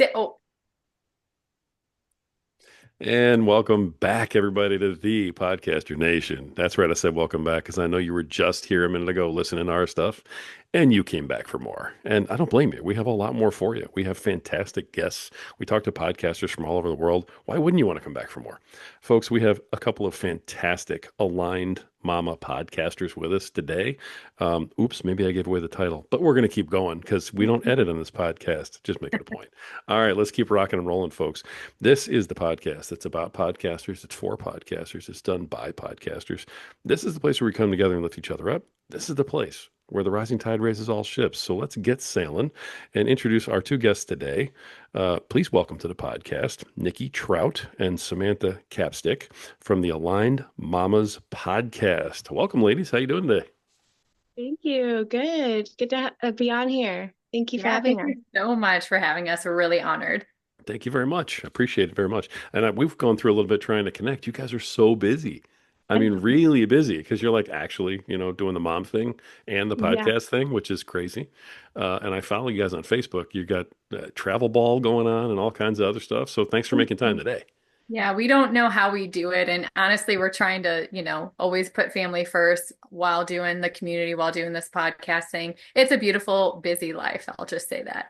Oh, And welcome back, everybody, to the Podcaster Nation. That's right. I said welcome back because I know you were just here a minute ago listening to our stuff and you came back for more. And I don't blame you. We have a lot more for you. We have fantastic guests. We talk to podcasters from all over the world. Why wouldn't you want to come back for more? Folks, we have a couple of fantastic aligned mama podcasters with us today. Oops, maybe I gave away the title, but we're going to keep going because we don't edit on this podcast. Just making a point. All right, let's keep rocking and rolling, folks. This is the podcast. It's about podcasters. It's for podcasters. It's done by podcasters. This is the place where we come together and lift each other up. This is the place where the rising tide raises all ships. So let's get sailing and introduce our two guests today. Please welcome to the podcast, Nikki Trout and Samantha Capstick from the Aligned Mamas podcast. Welcome, ladies. How you doing today? thank you. Good. Good to be on here. Thank you for Yeah, having thank us. you so much for having us. We're really honored. Thank you very much. I appreciate it very much. And we've gone through a little bit trying to connect. You guys are so busy. I mean, really busy because you're like actually, doing the mom thing and the Yeah. podcast thing, which is crazy. And I follow you guys on Facebook. You got travel ball going on and all kinds of other stuff. So thanks for making time today. Yeah, we don't know how we do it. And honestly, we're trying to, always put family first while doing the community, while doing this podcasting. It's a beautiful, busy life. I'll just say that.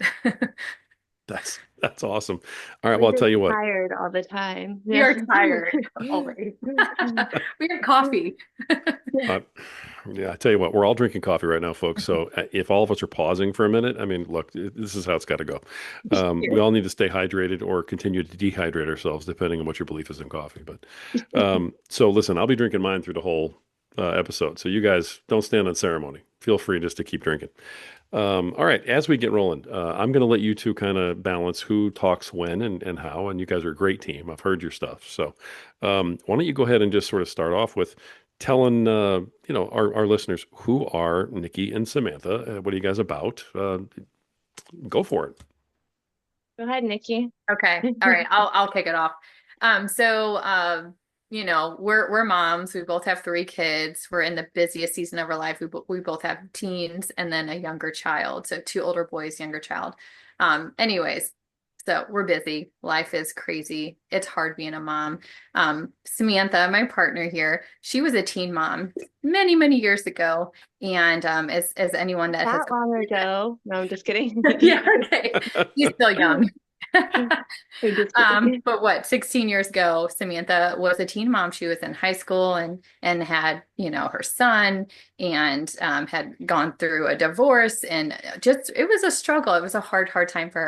That's awesome. All right. We're Well, I'll just tell you what. tired all the time. We Yeah. are tired always. We have coffee. Uh, yeah, I tell you what, we're all drinking coffee right now, folks. So if all of us are pausing for a minute, I mean, look, this is how it's got to go. We all need to stay hydrated or continue to dehydrate ourselves, depending on what your belief is in coffee. But so listen, I'll be drinking mine through the whole episode. So you guys don't stand on ceremony. Feel free just to keep drinking. All right, as we get rolling, I'm going to let you two kind of balance who talks when and how. And you guys are a great team. I've heard your stuff. So why don't you go ahead and just sort of start off with telling our listeners who are Nikki and Samantha. What are you guys about? Go for it. Go ahead, Nikki. Okay. All right. I'll kick it off. We're moms. We both have three kids. We're in the busiest season of our life. We both have teens and then a younger child. So two older boys, younger child. Anyways, so we're busy. Life is crazy. It's hard being a mom. Samantha, my partner here, she was a teen mom many, many years ago. And as anyone that has That long ago. No, I'm just kidding. yeah, okay. He's still young. I'm just kidding. But what, 16 years ago, Samantha was a teen mom. She was in high school and had, her son and had gone through a divorce and just it was a struggle. It was a hard, hard time for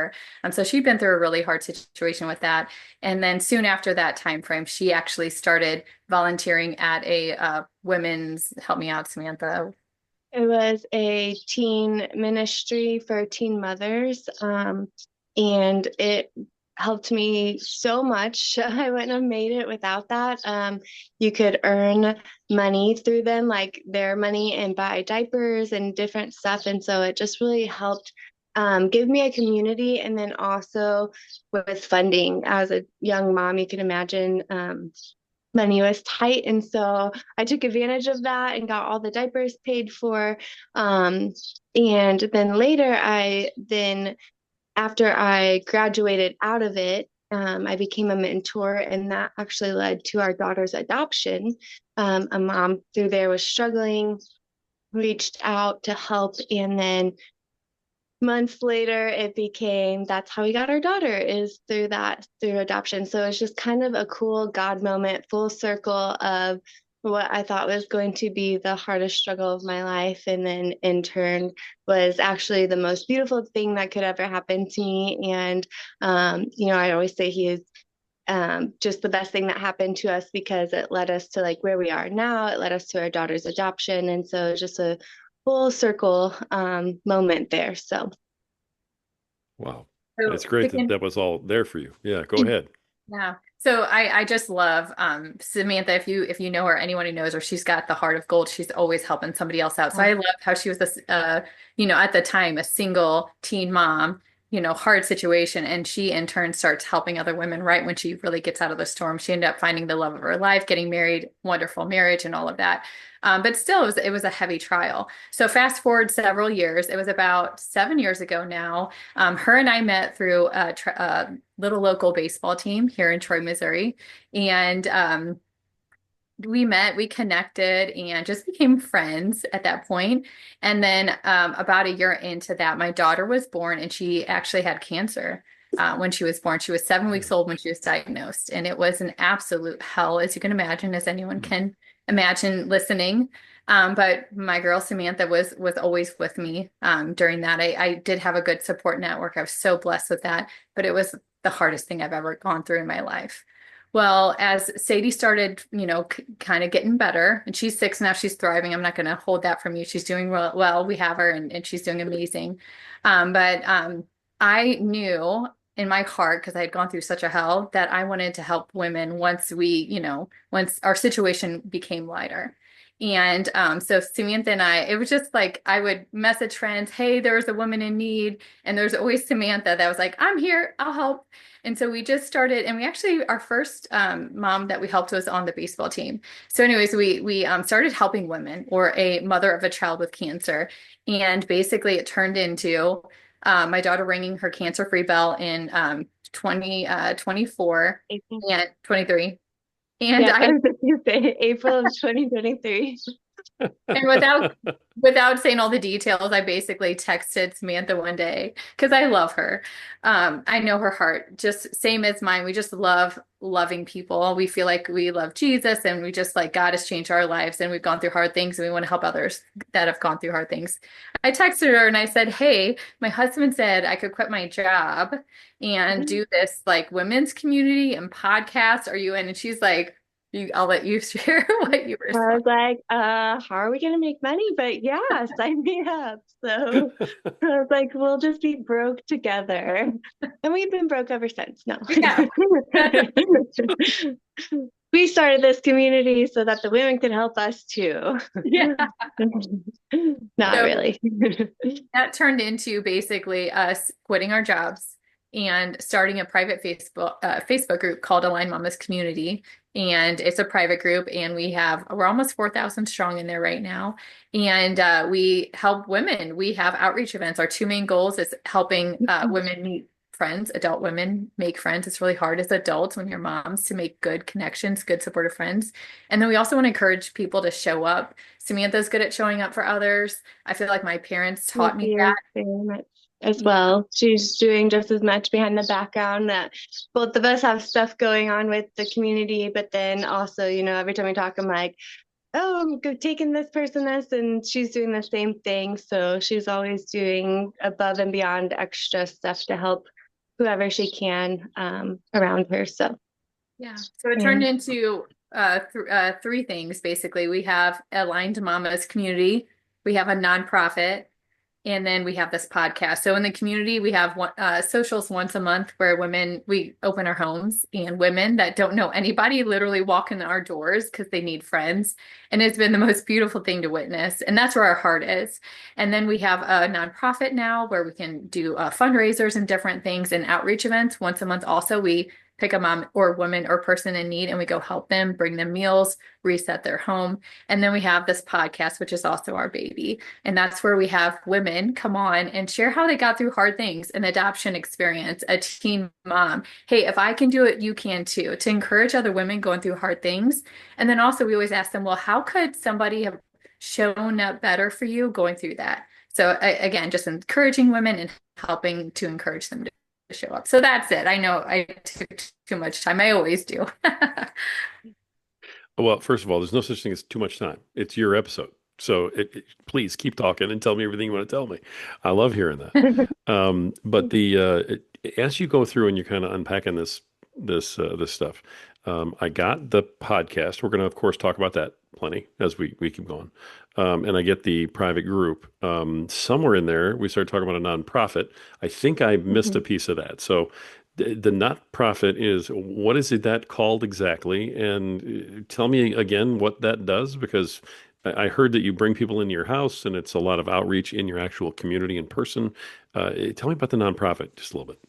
her. So she'd been through a really hard situation with that. And then soon after that time frame, she actually started volunteering at a women's, help me out, Samantha. It was a teen ministry for teen mothers. And it helped me so much. I wouldn't have made it without that. You could earn money through them, like their money, and buy diapers and different stuff. And so it just really helped give me a community. And then also with funding as a young mom, you can imagine money was tight. And so I took advantage of that and got all the diapers paid for. And then later, after I graduated out of it, I became a mentor, and that actually led to our daughter's adoption. A mom through there was struggling, reached out to help, and then months later, it became that's how we got our daughter is through adoption. So it's just kind of a cool God moment, full circle of what I thought was going to be the hardest struggle of my life, and then in turn was actually the most beautiful thing that could ever happen to me. And I always say he is just the best thing that happened to us because it led us to like where we are now. It led us to our daughter's adoption, and so it's just a full circle moment there. So Wow. So It's great that that was all there for you. Yeah, go ahead. yeah. So I just love Samantha, if you know her, anyone who knows her, she's got the heart of gold. She's always helping somebody else out. So I love how she was this at the time a single teen mom, hard situation. And she in turn starts helping other women right when she really gets out of the storm. She ended up finding the love of her life, getting married, wonderful marriage and all of that. But still, it was a heavy trial. So fast forward several years, it was about 7 years ago now. Her and I met through a little local baseball team here in Troy, Missouri. And we met, we connected, and just became friends at that point. And then about a year into that, my daughter was born, and she actually had cancer when she was born. She was 7 weeks old when she was diagnosed, and it was an absolute hell, as you can imagine, as anyone can imagine listening. But my girl Samantha was always with me during that. I did have a good support network. I was so blessed with that, but it was the hardest thing I've ever gone through in my life. Well, as Sadie started, kind of getting better, and she's 6 now, she's thriving. I'm not going to hold that from you. She's doing well. We have her, and she's doing amazing. But I knew in my heart, because I had gone through such a hell, that I wanted to help women once our situation became lighter. And so Samantha and it was just like I would message friends, hey, there's a woman in need. And there's always Samantha that was like, I'm here, I'll help. And so we just started, and we actually, our first mom that we helped was on the baseball team. So anyways, we started helping women or a mother of a child with cancer. And basically it turned into my daughter ringing her cancer-free bell in 2024 April. and 23. And Yeah, I was going to say April of 2023. And without saying all the details, I basically texted Samantha one day because I love her. I know her heart, just same as mine. We just love loving people. We feel like we love Jesus, and we just like God has changed our lives, and we've gone through hard things, and we want to help others that have gone through hard things. I texted her and I said, hey, my husband said I could quit my job and do this like women's community and podcast. Are you in? And she's like, I'll let you share what you were saying. I was like, how are we going to make money? But yeah, sign me up. So I was like, we'll just be broke together. And we've been broke ever since. No. Yeah. We started this community so that the women could help us too. Yeah. Not So really. that turned into basically us quitting our jobs and starting a private Facebook group called Align Mommas Community. And it's a private group, and we're almost 4,000 strong in there right now. And we help women. We have outreach events. Our two main goals is helping women meet friends, adult women make friends. It's really hard as adults when you're moms to make good connections, good supportive friends. And then we also want to encourage people to show up. Samantha's good at showing up for others. I feel like my parents taught me that. Very much as well. She's doing just as much behind the background that both of us have stuff going on with the community, but then also, every time we talk, I'm like, oh, I'm taking this person this, and she's doing the same thing. So she's always doing above and beyond extra stuff to help whoever she can around her. So yeah. So it turned into three things basically. We have Aligned Mommas Community, we have a nonprofit, and then we have this podcast. So in the community, we have socials once a month where we open our homes, and women that don't know anybody literally walk in our doors because they need friends. And it's been the most beautiful thing to witness. And that's where our heart is. And then we have a nonprofit now where we can do fundraisers and different things and outreach events once a month. Also, we pick a mom or woman or person in need, and we go help them, bring them meals, reset their home. And then we have this podcast, which is also our baby. And that's where we have women come on and share how they got through hard things, an adoption experience, a teen mom. Hey, if I can do it, you can too, to encourage other women going through hard things. And then also we always ask them, well, how could somebody have shown up better for you going through that? So again, just encouraging women and helping to encourage them to show up. So that's it. I know I took too much time. I always do. Well, first of all, there's no such thing as too much time. It's your episode. So please keep talking and tell me everything you want to tell me. I love hearing that. But as you go through and you're kind of unpacking this stuff, I got the podcast. We're going to, of course, talk about that plenty as we keep going. And I get the private group. Somewhere in there, we started talking about a nonprofit. I think I missed a piece of that. So the nonprofit what is it that called exactly? And tell me again what that does, because I heard that you bring people into your house and it's a lot of outreach in your actual community in person. Tell me about the nonprofit just a little bit.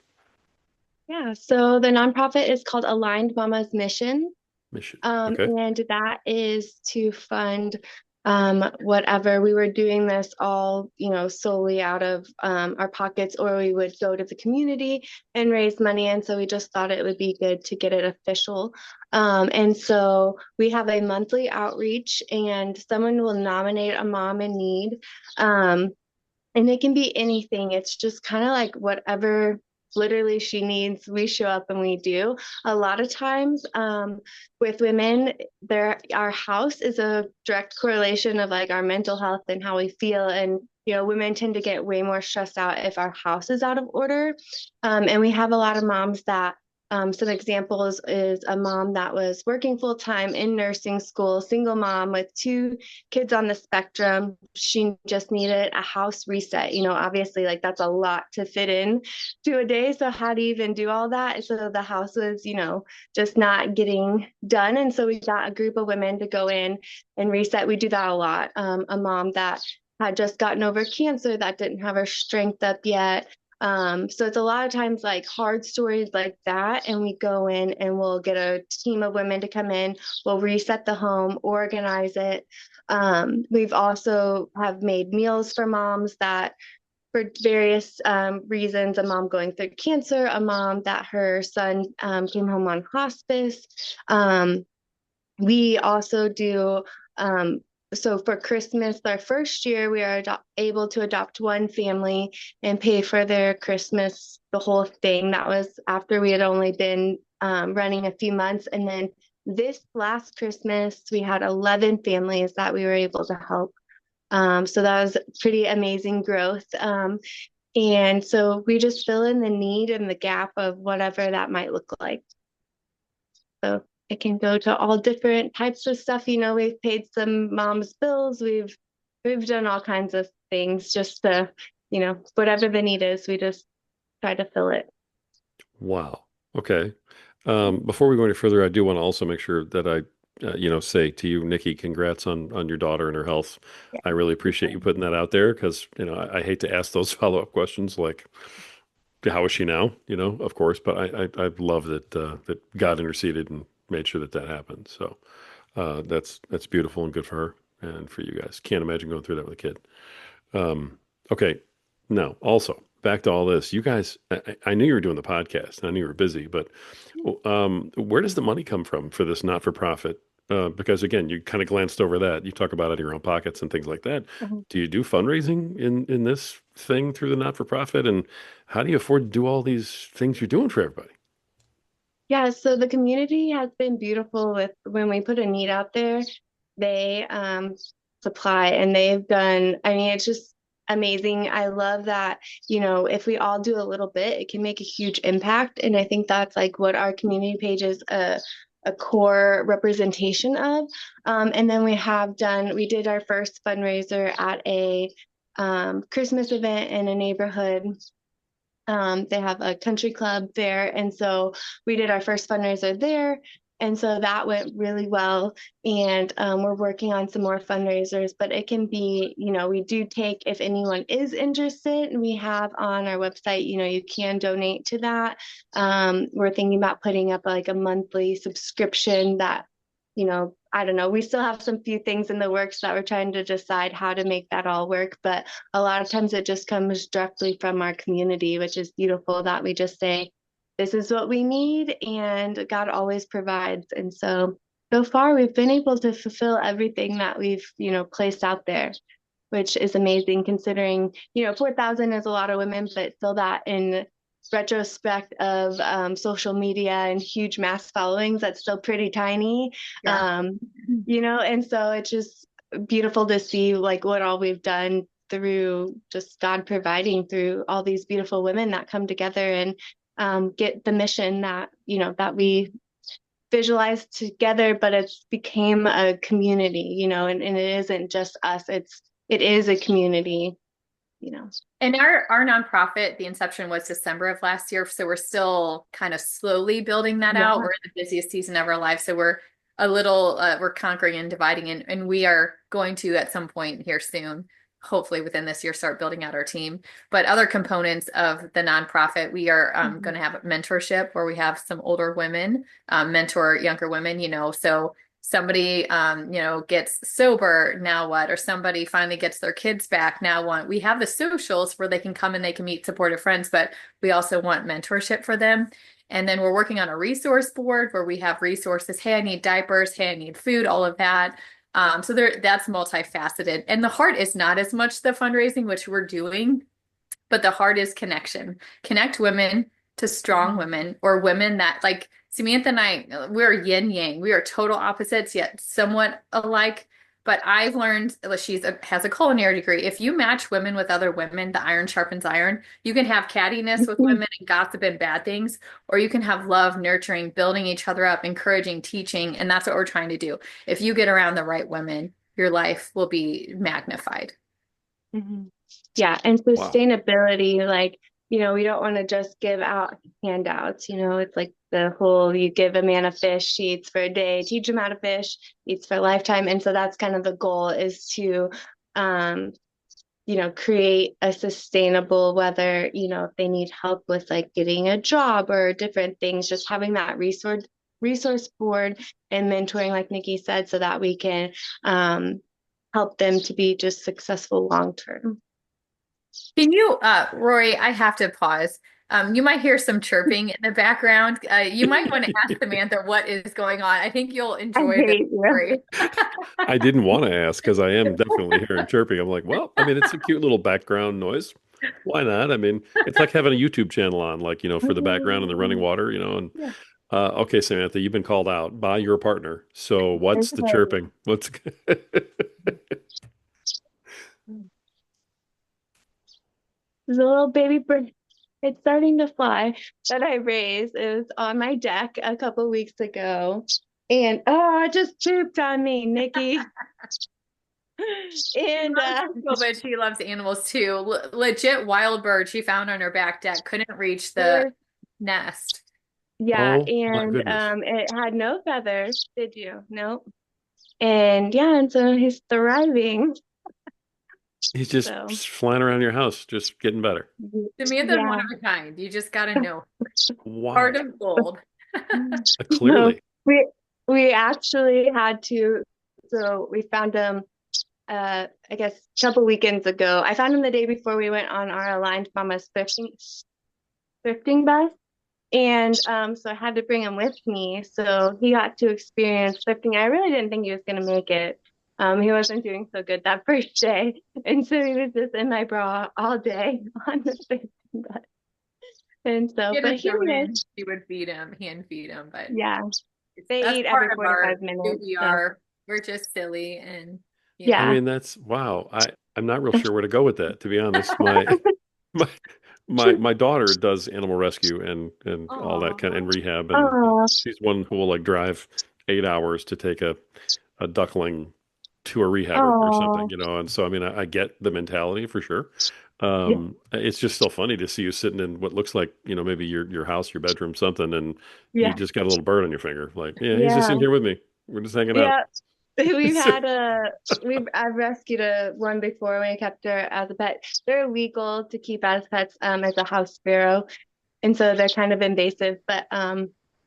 Yeah, so the nonprofit is called Aligned Mommas Mission. Mission. Okay. And that is to fund whatever. We were doing this all, solely out of our pockets, or we would go to the community and raise money. And so we just thought it would be good to get it official. And so we have a monthly outreach, and someone will nominate a mom in need. And it can be anything. It's just kind of like whatever literally she needs, we show up and we do. A lot of times with women, our house is a direct correlation of like our mental health and how we feel. And women tend to get way more stressed out if our house is out of order. And we have a lot of moms that some examples is a mom that was working full time in nursing school, single mom with 2 kids on the spectrum. She just needed a house reset. Obviously, like that's a lot to fit in to a day. So how do you even do all that? So the house was, just not getting done. And so we got a group of women to go in and reset. We do that a lot. A mom that had just gotten over cancer that didn't have her strength up yet. So it's a lot of times like hard stories like that, and we go in and we'll get a team of women to come in, we'll reset the home, organize it. We've also have made meals for moms that for various reasons, a mom going through cancer, a mom that her son came home on hospice. We also do so for Christmas, our first year, we are able to adopt one family and pay for their Christmas, the whole thing. That was after we had only been running a few months. And then this last Christmas, we had 11 families that we were able to help. So that was pretty amazing growth. And so we just fill in the need and the gap of whatever that might look like. So it can go to all different types of stuff. We've paid some mom's bills. We've done all kinds of things just to, whatever the need is, we just try to fill it. Wow. Okay. Before we go any further, I do want to also make sure that I, say to you, Nikki, congrats on your daughter and her health. Yeah. I really appreciate you putting that out there because, I hate to ask those follow-up questions like, how is she now? Of course, but I love that that God interceded and made sure that that happened. So that's beautiful and good for her and for you guys. Can't imagine going through that with a kid. Okay, now also back to all this. You guys, I knew you were doing the podcast, and I knew you were busy, but where does the money come from for this not-for-profit? Because again, you kind of glanced over that. You talk about it in your own pockets and things like that. Mhm. Do you do fundraising in this thing through the not-for-profit? And how do you afford to do all these things you're doing for everybody? Yeah, so the community has been beautiful with when we put a need out there, they supply, and they've done, it's just amazing. I love that, if we all do a little bit, it can make a huge impact. And I think that's like what our community page is a core representation of. And then we did our first fundraiser at a Christmas event in a neighborhood. They have a country club there. And so we did our first fundraiser there. And so that went really well. And we're working on some more fundraisers, but it can be, we do take, if anyone is interested, we have on our website, you can donate to that. We're thinking about putting up like a monthly subscription that, I don't know, we still have some few things in the works that we're trying to decide how to make that all work. But a lot of times it just comes directly from our community, which is beautiful that we just say, this is what we need, and God always provides. And so far we've been able to fulfill everything that we've, placed out there, which is amazing considering, 4,000 is a lot of women, but still that in retrospect of social media and huge mass followings, that's still pretty tiny. Yeah. And so it's just beautiful to see like what all we've done through just God providing through all these beautiful women that come together and get the mission that, that we visualized together, but it's became a community, and it isn't just us, it is a community. And our nonprofit, the inception was December of last year. So we're still kind of slowly building that out. Yeah. We're in the busiest season of our life. So we're a little, we're conquering and dividing, and we are going to at some point here soon, hopefully within this year, start building out our team. But other components of the nonprofit, we are going to have mentorship where we have some older women mentor younger women, so somebody gets sober, now what? Or somebody finally gets their kids back, now what? We have the socials where they can come and they can meet supportive friends, but we also want mentorship for them. And then we're working on a resource board where we have resources. Hey, I need diapers. Hey, I need food, all of that. So that's multifaceted. And the heart is not as much the fundraising, which we're doing, but the heart is connection. Connect women to strong women, or women that, like Samantha and I, we're yin yang. We are total opposites, yet somewhat alike. But I've learned, has a culinary degree. If you match women with other women, the iron sharpens iron. You can have cattiness with women and gossip and bad things, or you can have love, nurturing, building each other up, encouraging, teaching. And that's what we're trying to do. If you get around the right women, your life will be magnified. Yeah. And sustainability, like, we don't want to just give out handouts. It's like the whole, you give a man a fish, he eats for a day, teach him how to fish, eats for a lifetime. And so that's kind of the goal, is to, create a sustainable, whether, if they need help with like getting a job or different things, just having that resource board and mentoring, like Nikki said, so that we can help them to be just successful long-term. Can you, Rory, I have to pause. You might hear some chirping in the background. You might want to ask Samantha what is going on. I think you'll enjoy this story. I didn't want to ask because I am definitely hearing chirping. I'm like, well, I mean, it's a cute little background noise. Why not? I mean, it's like having a YouTube channel on, like, for the background and the running water, and okay, Samantha, you've been called out by your partner. So what's the chirping? What's There's a little baby bird. It's starting to fly that I raised. It was on my deck a couple weeks ago. And it just pooped on me, Nikki. And but she loves animals too. Legit wild bird she found on her back deck. Couldn't reach the nest. Yeah, and it had no feathers. Did you? No. And and so he's thriving. He's just flying around your house, just getting better. Samantha's one of a kind. You just got to know. Wow. Heart of gold. Clearly. So we actually had to, so we found him, I guess, a couple weekends ago. I found him the day before we went on our Aligned Mommas thrifting bus. And so I had to bring him with me. So he got to experience thrifting. I really didn't think he was going to make it. He wasn't doing so good that first day. And so he was just in my bra all day on the thrifting bus. And so, but he would feed him, hand feed him. But yeah, they eat every 45 minutes. We're just silly. And I mean, that's, wow. I'm not real sure where to go with that, to be honest. My daughter does animal rescue and all that kind of, and rehab, and she's one who will like drive 8 hours to take a duckling to a rehab or something, and so I mean I get the mentality for sure. It's just so funny to see you sitting in what looks like maybe your house, your bedroom, something, and you just got a little bird on your finger, like he's just in here with me, we're just hanging out. I've rescued one before when I kept her as a pet. They're legal to keep as pets as a house sparrow, and so they're kind of invasive, but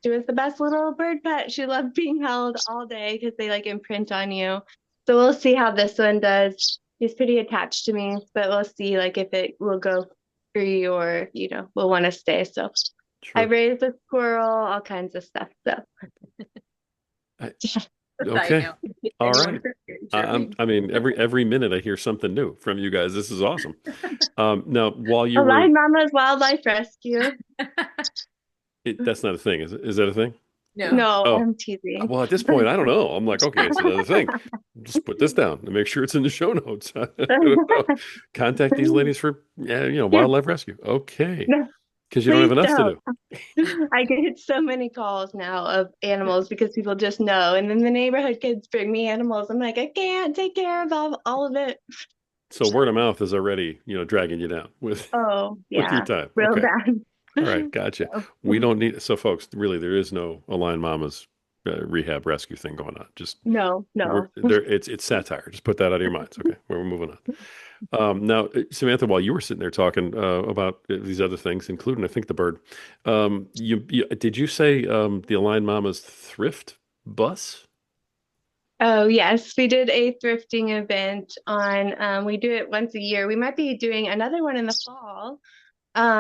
she was the best little bird pet. She loved being held all day because they like imprint on you. So we'll see how this one does. He's pretty attached to me, but we'll see like if it will go free or will want to stay. So I raised a squirrel, all kinds of stuff. So okay. All right. I mean, every minute I hear something new from you guys. This is awesome. Now, while you Aligned Mommas Wildlife Rescue. That's not a thing, is it? Is that a thing? No, I'm teasing. Well, at this point, I don't know. I'm like, okay, it's another thing. Just put this down and make sure it's in the show notes. Contact these ladies for wildlife rescue. Okay. Because you don't have enough to do. I get so many calls now of animals because people just know. And then the neighborhood kids bring me animals. I'm like, I can't take care of all of it. So word of mouth is already, dragging you down with your time. Real bad. All right, gotcha. We don't need, so folks, really, there is no Aligned Mommas rehab rescue thing going on. Just No, we're no. there. It's satire. Just put that out of your minds. Okay, we're moving on. Now, Samantha, while you were sitting there talking about these other things, including I think the bird, you did you say the Aligned Mamas thrift bus? Oh, yes, we did a thrifting event on, we do it once a year. We might be doing another one in the fall,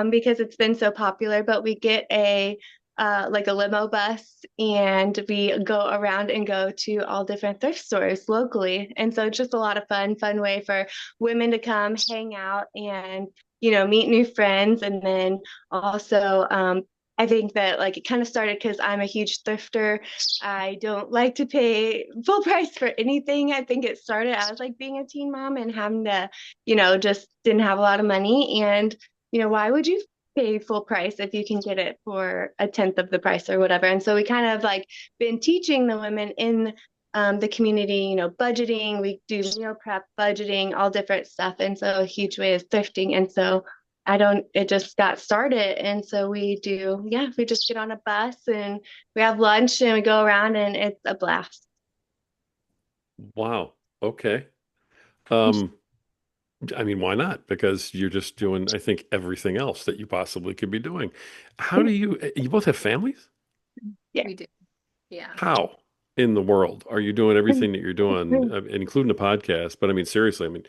because it's been so popular, but we get a like a limo bus and we go around and go to all different thrift stores locally. And so it's just a lot of fun way for women to come hang out and, meet new friends. And then also, I think that like it kind of started because I'm a huge thrifter. I don't like to pay full price for anything. I think it started as like being a teen mom and having to, just didn't have a lot of money. And why would you pay full price if you can get it for a tenth of the price or whatever? And so we kind of like been teaching the women in the community, budgeting. We do meal prep, budgeting, all different stuff. And so a huge way is thrifting. And so it just got started. And so we just get on a bus and we have lunch and we go around and it's a blast. Wow. Okay. Um, I mean, why not? Because you're just doing, I think, everything else that you possibly could be doing. How do you both have families? Yeah. We do. Yeah. How in the world are you doing everything that you're doing, including the podcast? But I mean, seriously, I mean,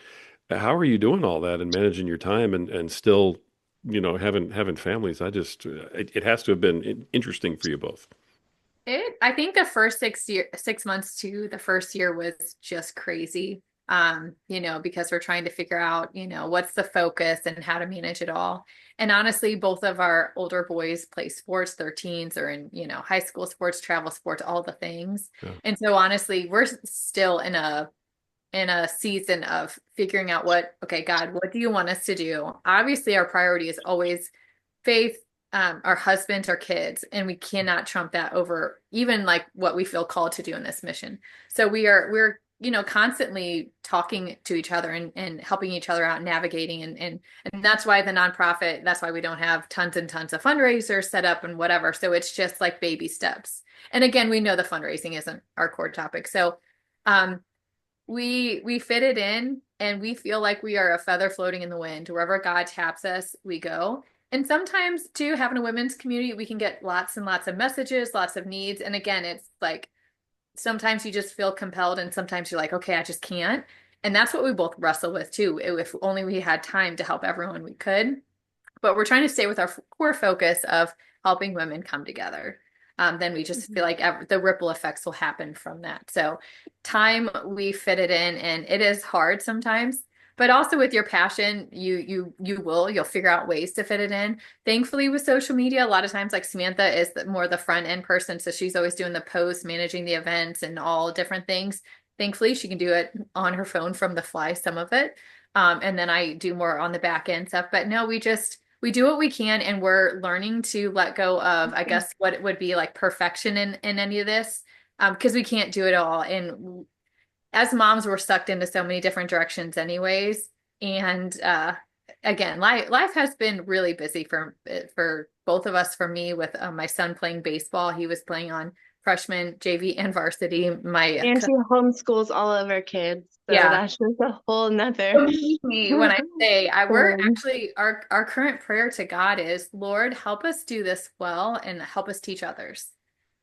how are you doing all that and managing your time and still, having families? It has to have been interesting for you both. I think the first 6 months to the first year was just crazy. Because we're trying to figure out, what's the focus and how to manage it all. And honestly, both of our older boys play sports, their teens are in, high school sports, travel sports, all the things. Yeah. And so honestly, we're still in a season of figuring out okay, God, what do you want us to do? Obviously, our priority is always faith, our husbands, our kids, and we cannot trump that over even like what we feel called to do in this mission. So we're constantly talking to each other and helping each other out, navigating, and that's why the nonprofit, that's why we don't have tons and tons of fundraisers set up and whatever. So it's just like baby steps. And again, we know the fundraising isn't our core topic. So we fit it in and we feel like we are a feather floating in the wind. Wherever God taps us, we go. And sometimes too, having a women's community, we can get lots and lots of messages, lots of needs. And again, it's like sometimes you just feel compelled and sometimes you're like, okay, I just can't. And that's what we both wrestle with too. If only we had time to help everyone, we could. But we're trying to stay with our core focus of helping women come together. Then we just feel like the ripple effects will happen from that. So time, we fit it in, and it is hard sometimes. But also with your passion, you'll figure out ways to fit it in. Thankfully, with social media, a lot of times, like Samantha is more the front end person, so she's always doing the posts, managing the events, and all different things. Thankfully, she can do it on her phone from the fly, some of it, and then I do more on the back end stuff. But no, we do what we can, and we're learning to let go of, I guess, what it would be like perfection in any of this, because we can't do it all. And as moms, we're sucked into so many different directions anyways. And again, life has been really busy for both of us. For me, with my son playing baseball, he was playing on freshman, JV, and varsity. And she homeschools all of her kids. So Yeah. that's just a whole nother. Me when I say we're actually our current prayer to God is, Lord, help us do this well and help us teach others.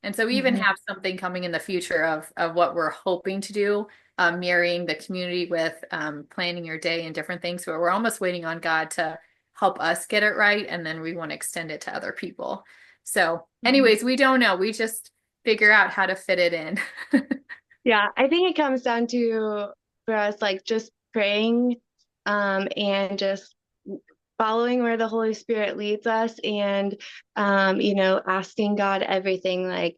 And so we even have something coming in the future of what we're hoping to do, marrying the community with planning your day and different things. So we're almost waiting on God to help us get it right, and then we want to extend it to other people. So anyways, we don't know. We just figure out how to fit it in. Yeah, I think it comes down to for us like just praying and just following where the Holy Spirit leads us and asking God everything like,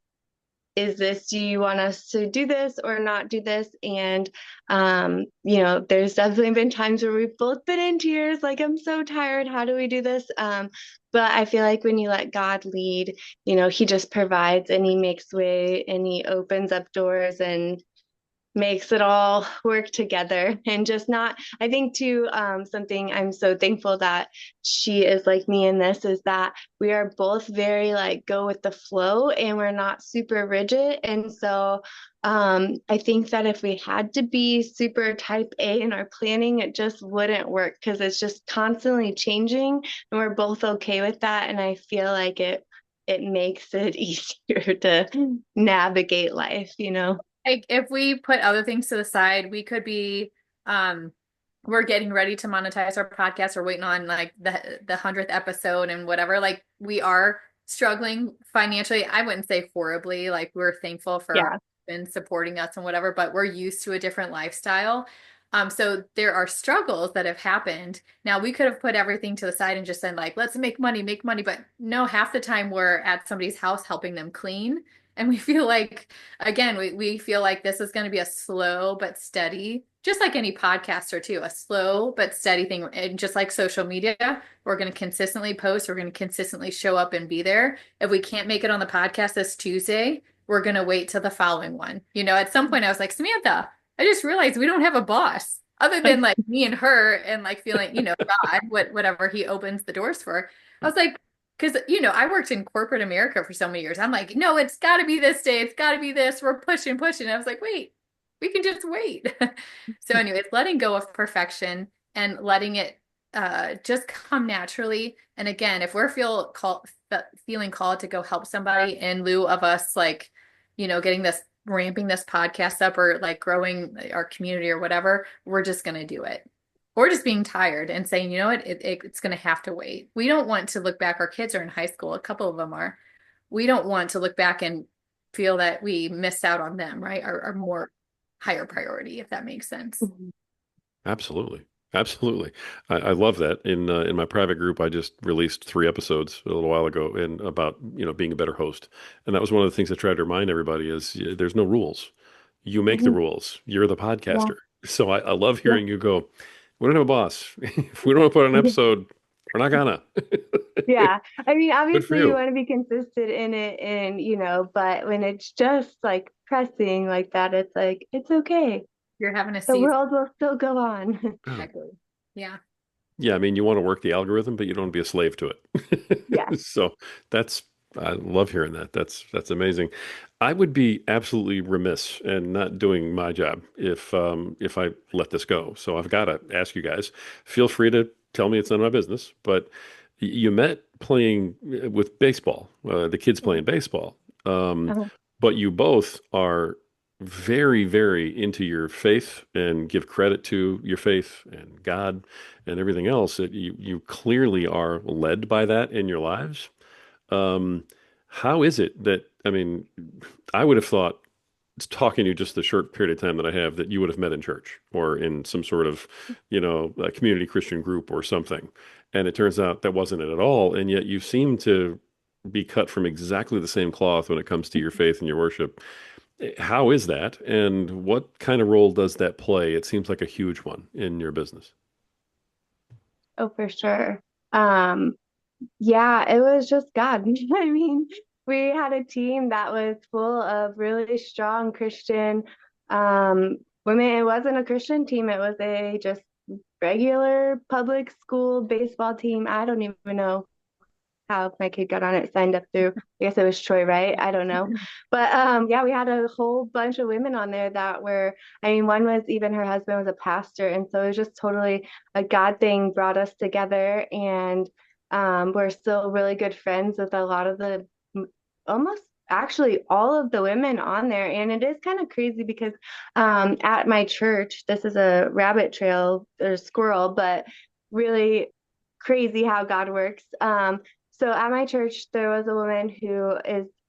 do you want us to do this or not do this? And there's definitely been times where we've both been in tears, like, I'm so tired, how do we do this? But I feel like when you let God lead, he just provides and he makes way and he opens up doors and makes it all work together. And just not, I think too, something I'm so thankful that she is like me in this is that we are both very like go with the flow and we're not super rigid. And so I think that if we had to be super type A in our planning, it just wouldn't work because it's just constantly changing and we're both okay with that. And I feel like it makes it easier to navigate life, you know? Like if we put other things to the side, we could be we're getting ready to monetize our podcast or waiting on like the 100th episode and whatever. Like we are struggling financially. I wouldn't say horribly, like we're thankful for our Yeah. husband supporting us and whatever, but we're used to a different lifestyle. So there are struggles that have happened. Now we could have put everything to the side and just said like, let's make money, but no, half the time we're at somebody's house helping them clean. And we feel like, again, we feel like this is going to be a slow but steady, just like any podcaster too, a slow but steady thing. And just like social media, we're going to consistently post, we're going to consistently show up and be there. If we can't make it on the podcast this Tuesday, we're going to wait till the following one. You know, at some point I was like, Samantha, I just realized we don't have a boss other than like me and her and like feeling, you know, God, whatever he opens the doors for. I was like, because, you know, I worked in corporate America for so many years. I'm like, no, it's got to be this day. It's got to be this. We're pushing. I was like, wait, we can just wait. So anyways, letting go of perfection and letting it just come naturally. And again, if we're feeling called to go help somebody in lieu of us, like, you know, ramping this podcast up or like growing our community or whatever, we're just going to do it. Or just being tired and saying, you know what, it's going to have to wait. We don't want to look back. Our kids are in high school. A couple of them are. We don't want to look back and feel that we missed out on them, right? Our more higher priority, if that makes sense. Absolutely. Absolutely. I love that. In my private group, I just released 3 episodes a little while ago and about, you know, being a better host. And that was one of the things I tried to remind everybody is there's no rules. You make the Mhm. rules. You're the Yeah. podcaster. So I love Yeah. hearing you go, we don't have a boss. If we don't want to put an episode, we're not gonna. Yeah. I mean, Good for obviously you you. want to be consistent in it and, you know, but when it's just like pressing like that, it's like, it's okay. You're having a The season. world will still go on. Oh. Exactly. Yeah. Yeah, I mean, you want to work the algorithm, but you don't want to be a slave to Yeah. it. So that's I love hearing that. That's amazing. I would be absolutely remiss and not doing my job if I let this go. So I've got to ask you guys. Feel free to tell me it's none of my business, but you met playing with baseball, the kids playing baseball. Um, Uh-huh. but you both are very, very into your faith and give credit to your faith and God and everything else. That you clearly are led by that in your lives. Um, how is it that, I mean, I would have thought, talking to you just the short period of time that I have, that you would have met in church or in some sort of, you know, a community Christian group or something. And it turns out that wasn't it at all. And yet you seem to be cut from exactly the same cloth when it comes to your faith and your worship. How is that? And what kind of role does that play? It seems like a huge one in your business. Oh, for sure. Um, yeah, it was just God. I mean, we had a team that was full of really strong Christian women. It wasn't a Christian team, it was a just regular public school baseball team. I don't even know how my kid got on it, signed up through, I guess it was Troy, right? I don't know. But yeah, we had a whole bunch of women on there that were, I mean, one was even her husband was a pastor. And so it was just totally a God thing brought us together. And we're still really good friends with a lot of almost actually all of the women on there. And it is kind of crazy because at my church, this is a rabbit trail or squirrel, but really crazy how God works. So at my church, there was a woman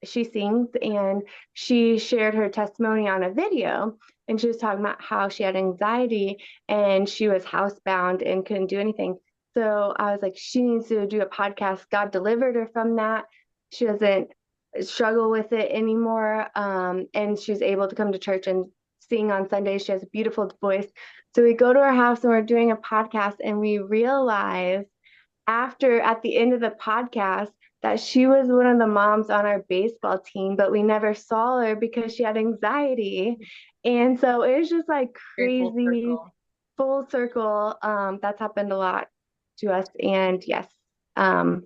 she sings and she shared her testimony on a video. And she was talking about how she had anxiety and she was housebound and couldn't do anything. So I was like, she needs to do a podcast. God delivered her from that. She doesn't struggle with it anymore. And she's able to come to church and sing on Sundays. She has a beautiful voice. So we go to her house and we're doing a podcast and we realize at the end of the podcast that she was one of the moms on our baseball team, but we never saw her because she had anxiety. And so it was just like Very full crazy circle. full circle. That's happened a lot to us. And yes, um,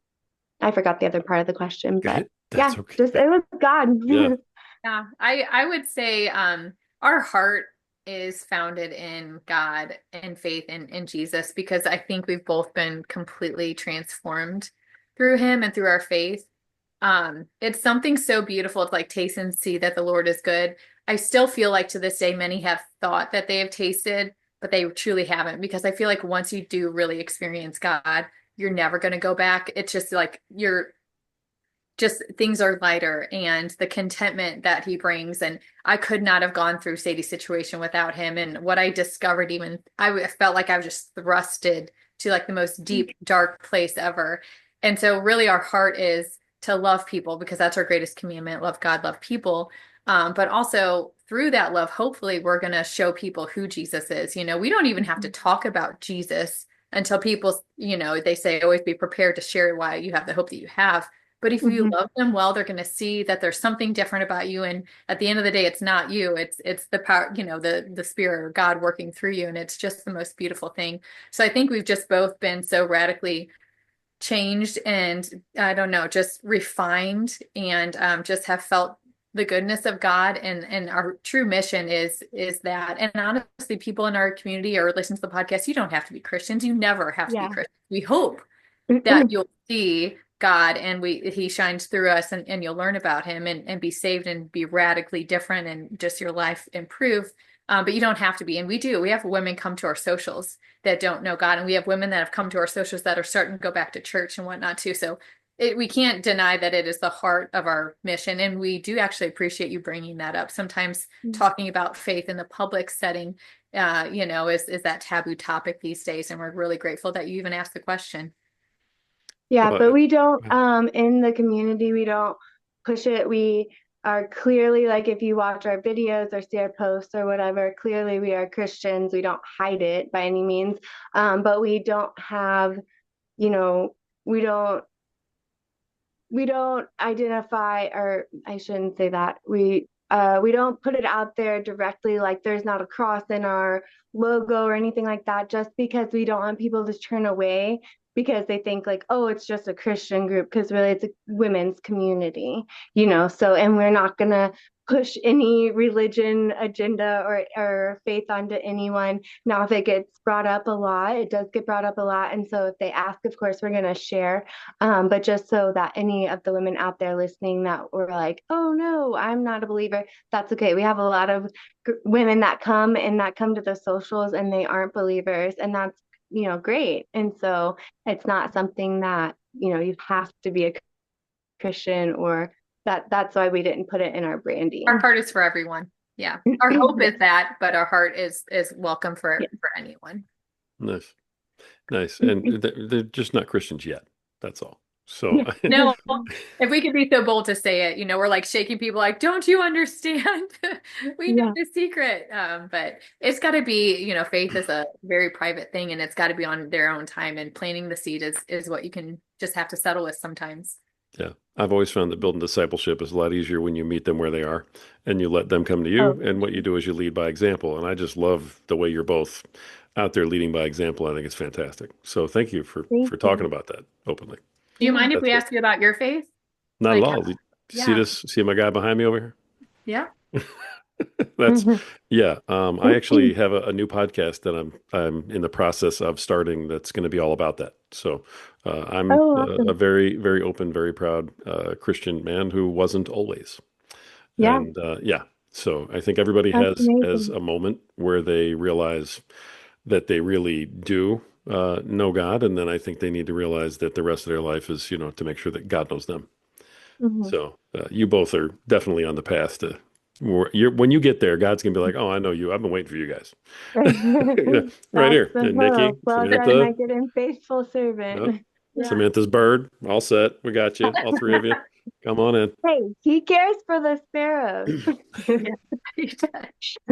I forgot the other part of the question, but That's yeah, okay. just it was God. Yeah. Yeah, I would say our heart is founded in God and faith in Jesus because I think we've both been completely transformed through him and through our faith. It's something so beautiful to like taste and see that the Lord is good. I still feel like to this day many have thought that they have tasted, but they truly haven't because I feel like once you do really experience God, you're never going to go back. It's just like you're just things are lighter and the contentment that he brings. And I could not have gone through Sadie's situation without him. And what I discovered, even I felt like I was just thrusted to like the most deep, dark place ever. And so, really, our heart is to love people because that's our greatest commandment: love God, love people. But also, through that love, hopefully, we're going to show people who Jesus is. We don't even have to talk about Jesus until people, they say, always be prepared to share why you have the hope that you have. But if you Mhm. love them well, they're going to see that there's something different about you. And at the end of the day, it's not you. It's the power, the spirit or God working through you. And it's just the most beautiful thing. So I think we've just both been so radically changed and I don't know, just refined and just have felt the goodness of God and our true mission is that. And honestly, people in our community or listen to the podcast, you don't have to be Christians. You never have to be Yeah. Christians. We hope that you'll see God and he shines through us and you'll learn about him and be saved and be radically different and just your life improve. But you don't have to be. And we have women come to our socials that don't know God. And we have women that have come to our socials that are starting to go back to church and whatnot too. So we can't deny that it is the heart of our mission. And we do actually appreciate you bringing that up. Sometimes talking about faith in the public setting, is that taboo topic these days. And we're really grateful that you even asked the question. Yeah, Well, but we don't, in the community, we don't push it. We are clearly, like, if you watch our videos or see our posts or whatever, clearly we are Christians. We don't hide it by any means. But we don't have, you know, we don't we don't identify, or I shouldn't say that. We don't put it out there directly, like there's not a cross in our logo or anything like that, just because we don't want people to turn away because they think like, oh, it's just a Christian group, because really it's a women's community, so, and we're not gonna push any religion agenda or faith onto anyone. Now, if it gets brought up a lot, it does get brought up a lot, and so if they ask, of course we're going to share, but just so that any of the women out there listening that were like, oh no, I'm not a believer, that's okay. We have a lot of women that come to the socials and they aren't believers, and that's, great. And so it's not something that, you have to be a Christian, or that's why we didn't put it in our Our branding. heart is for everyone. Yeah. Our hope Yeah. is that, but our heart is welcome Yeah. for anyone. nice. Nice. And they're just not Christians yet. That's all. So, Yeah. No, if we could be so bold to say it, we're like shaking people like, don't you understand? We know Yeah. the secret. But it's got to be, faith is a very private thing and it's got to be on their own time, and planting the seed is what you can just have to settle with sometimes. yeah, I've always found that building discipleship is a lot easier when you meet them where they are and you let them come to Oh, you. And what you do is you lead by example. And I just love the way you're both out there leading by example. I think it's fantastic. So thank you thank for talking you. about that openly. Do you Yeah. mind if That's we good. ask you about your faith? Not at Like, all. You see yeah, this? See my guy behind me over here? yeah. That's Mhm. yeah. I actually have a new podcast that I'm in the process of starting. That's going to be all about that. So I'm Oh, a awesome. very very open, very proud Christian man who wasn't always. Yeah, And yeah, so I think everybody that's has amazing. a moment where they realize that they really do know God, and then I think they need to realize that the rest of their life is, to make sure that God knows them. Hmm. So you both are definitely on the path to. When you get there, God's gonna be like, "Oh, I know you. I've been waiting for you guys." Right That's here, the and Nikki, hope. Well done, my Samantha, good and faithful yep. servant. Yeah. Samantha's bird, all set. We got you, all three of you. Come on in. Hey, he cares for the sparrows. Yeah.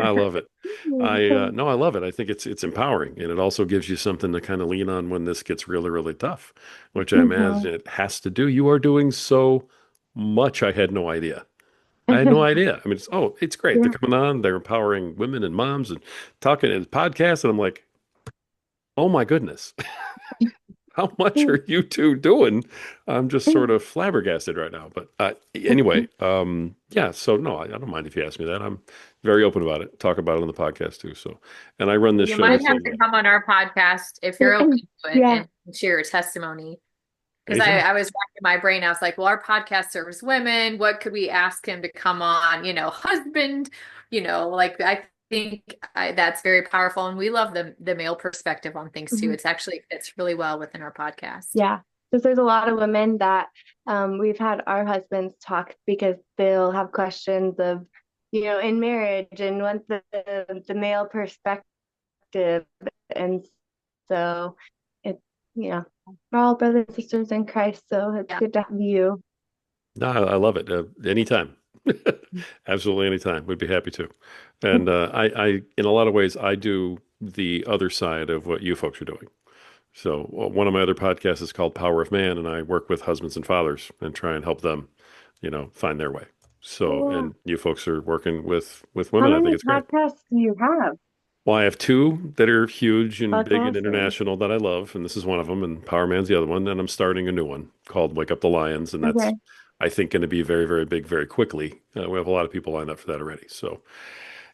I love it. No, I love it. I think it's empowering, and it also gives you something to kind of lean on when this gets really, really tough, which I Mhm. imagine it has to do. You are doing so much. I had no idea. I had no idea. I mean, it's great. They're Yeah. coming on, they're empowering women and moms and talking in podcasts, and I'm like, oh my goodness. How much are you two doing? I'm just sort of flabbergasted right now. But anyway, yeah. So no, I don't mind if you ask me that. I'm very open about it. Talk about it on the podcast too. So, and I run this You show the might have same to way. come on our podcast if you're open to it Yeah. and share your testimony. Because Anytime. I was racking my brain. I was like, well, our podcast serves women. What could we ask him to come on? Husband, like I think that's very powerful. And we love the male perspective on things too. Mhm. It's actually fits really well within our podcast. Yeah. Because there's a lot of women that we've had our husbands talk because they'll have questions of, in marriage and want the male perspective. And so it's, we're all brothers and sisters in Christ. So it's Yeah. good to have you. No, I love it. Anytime. Absolutely anytime. We'd be happy to. And in a lot of ways, I do the other side of what you folks are doing. So one of my other podcasts is called Power of Man, and I work with husbands and fathers and try and help them, find their way. So, Yeah. and you folks are working with How women. I think many it's great. podcasts do you have? Well, I have two that are huge and That's big and awesome. international that I love, and this is one of them, and Power Man's the other one. And I'm starting a new one called Wake Up the Lions, and that's, Okay. I think, going to be very, very big very quickly. We have a lot of people lined up for that already. So,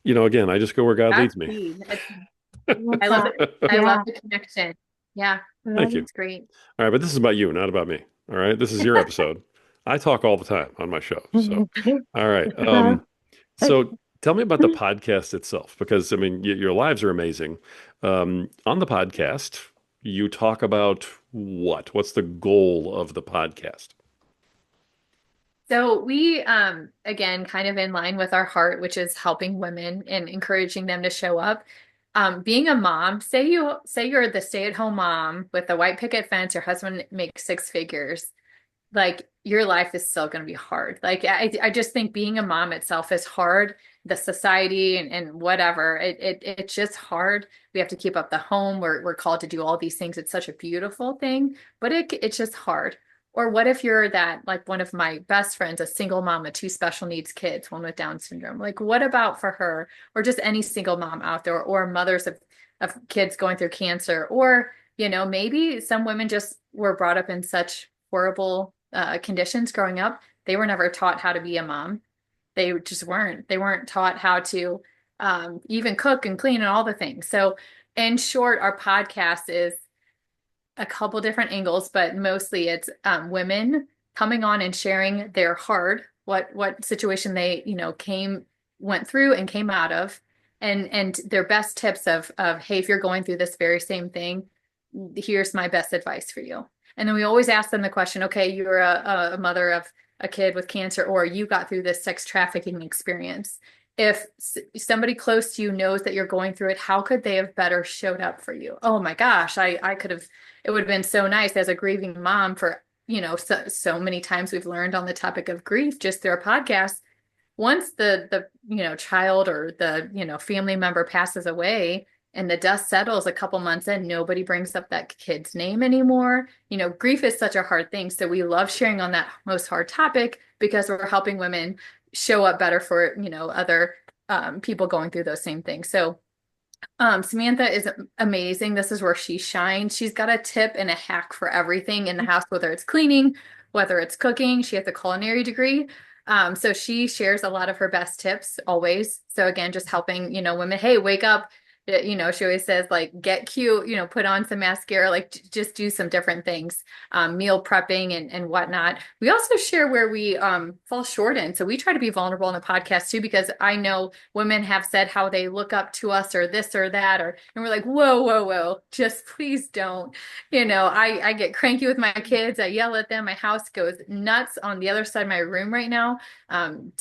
again, I just go where God That's leads me. sweet. I love I love that. it. I love Yeah. the connection. Yeah, I love Thank you. it. it's great. All right, but this is about you, not about me. All right, this is your episode. I talk all the time on my show. So, all right. Well, So tell me about the podcast itself, because I mean, your lives are amazing. On the podcast, you talk about what? What's the goal of the podcast? So we, again, kind of in line with our heart, which is helping women and encouraging them to show up. Being a mom, say you're the stay-at-home mom with the white picket fence, your husband makes six figures, like your life is still going to be hard. Like I just think being a mom itself is hard. The society and whatever, it's just hard. We have to keep up the home. We're called to do all these things. It's such a beautiful thing, but it's just hard. Or what if you're that, like one of my best friends, a single mom with two special needs kids, one with Down syndrome? Like, what about for her, or just any single mom out there, or mothers of kids going through cancer, or maybe some women just were brought up in such horrible conditions growing up. They were never taught how to be a mom. They just weren't. They weren't taught how to even cook and clean and all the things. So, in short, our podcast is a couple different angles, but mostly it's women coming on and sharing their hard, what situation they went through and came out of, and their best tips of hey, if you're going through this very same thing, here's my best advice for you. And then we always ask them the question, okay, you're a mother of a kid with cancer, or you got through this sex trafficking experience. If somebody close to you knows that you're going through it, how could they have better showed up for you? Oh my gosh, I could have, it would have been so nice as a grieving mom for, so many times we've learned on the topic of grief just through our podcast. Once the child or the family member passes away and the dust settles a couple months in, nobody brings up that kid's name anymore. Grief is such a hard thing, so we love sharing on that most hard topic because we're helping women show up better for other people going through those same things. So Samantha is amazing. This is where she shines. She's got a tip and a hack for everything in the house, whether it's cleaning, whether it's cooking. She has a culinary degree. So she shares a lot of her best tips always. So again, just helping, women, hey, wake up. She always says like, get cute, put on some mascara, like just do some different things, meal prepping and whatnot. We also share where we fall short in. So we try to be vulnerable in the podcast too, because I know women have said how they look up to us or this or that, and we're like, whoa, whoa, whoa, just please don't. I get cranky with my kids. I yell at them. My house goes nuts on the other side of my room right now.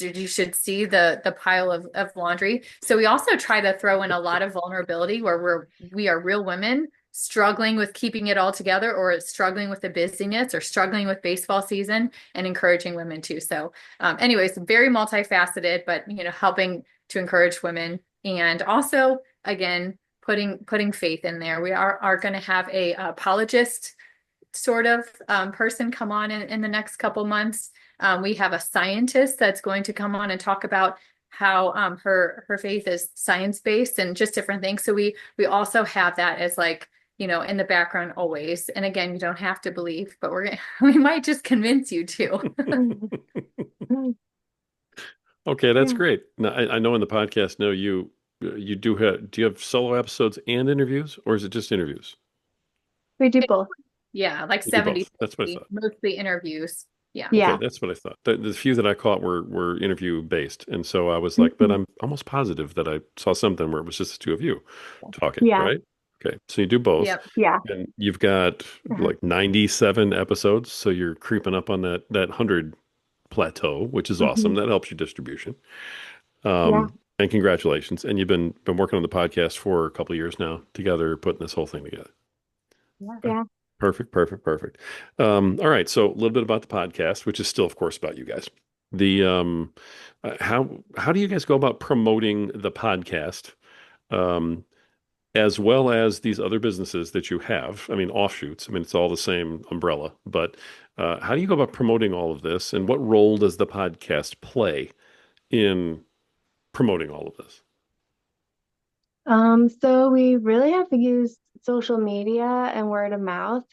You should see the pile of laundry. So we also try to throw in a lot of vulnerability where we are real women struggling with keeping it all together, or struggling with the busyness, or struggling with baseball season, and encouraging women too. So anyways, very multifaceted, but helping to encourage women. And also, again, putting faith in there. We are going to have a apologist sort of person come on in the next couple months. We have a scientist that's going to come on and talk about how her faith is science-based and just different things. So we also have that as like, in the background always. And again, you don't have to believe, but we might just convince you to. Okay, that's Yeah. great. Now, I know in the podcast, no, you do you have solo episodes and interviews, or is it just interviews? We do both. Yeah, like You do 70, both. That's what I 60, thought. mostly interviews. Yeah. Okay, Yeah. that's what I thought. The few that I caught were interview based, and so I was like, but Mhm. I'm almost positive that I saw something where it was just the two of you talking, Yeah. right? Okay, so you do both, Yep. Yeah. and you've got Uh-huh. like 97 episodes, so you're creeping up on that 100 plateau, which is awesome. Mhm. That helps your distribution. Yeah. And congratulations. And you've been working on the podcast for a couple of years now together, putting this whole thing together. Yeah. Okay. Yeah. Perfect, perfect, perfect. All right. So a little bit about the podcast, which is still, of course, about you guys. The how do you guys go about promoting the podcast, um, as well as these other businesses that you have? I mean, offshoots. I mean, it's all the same umbrella, but how do you go about promoting all of this, and what role does the podcast play in promoting all of this? So we really have to use social media and word of mouth,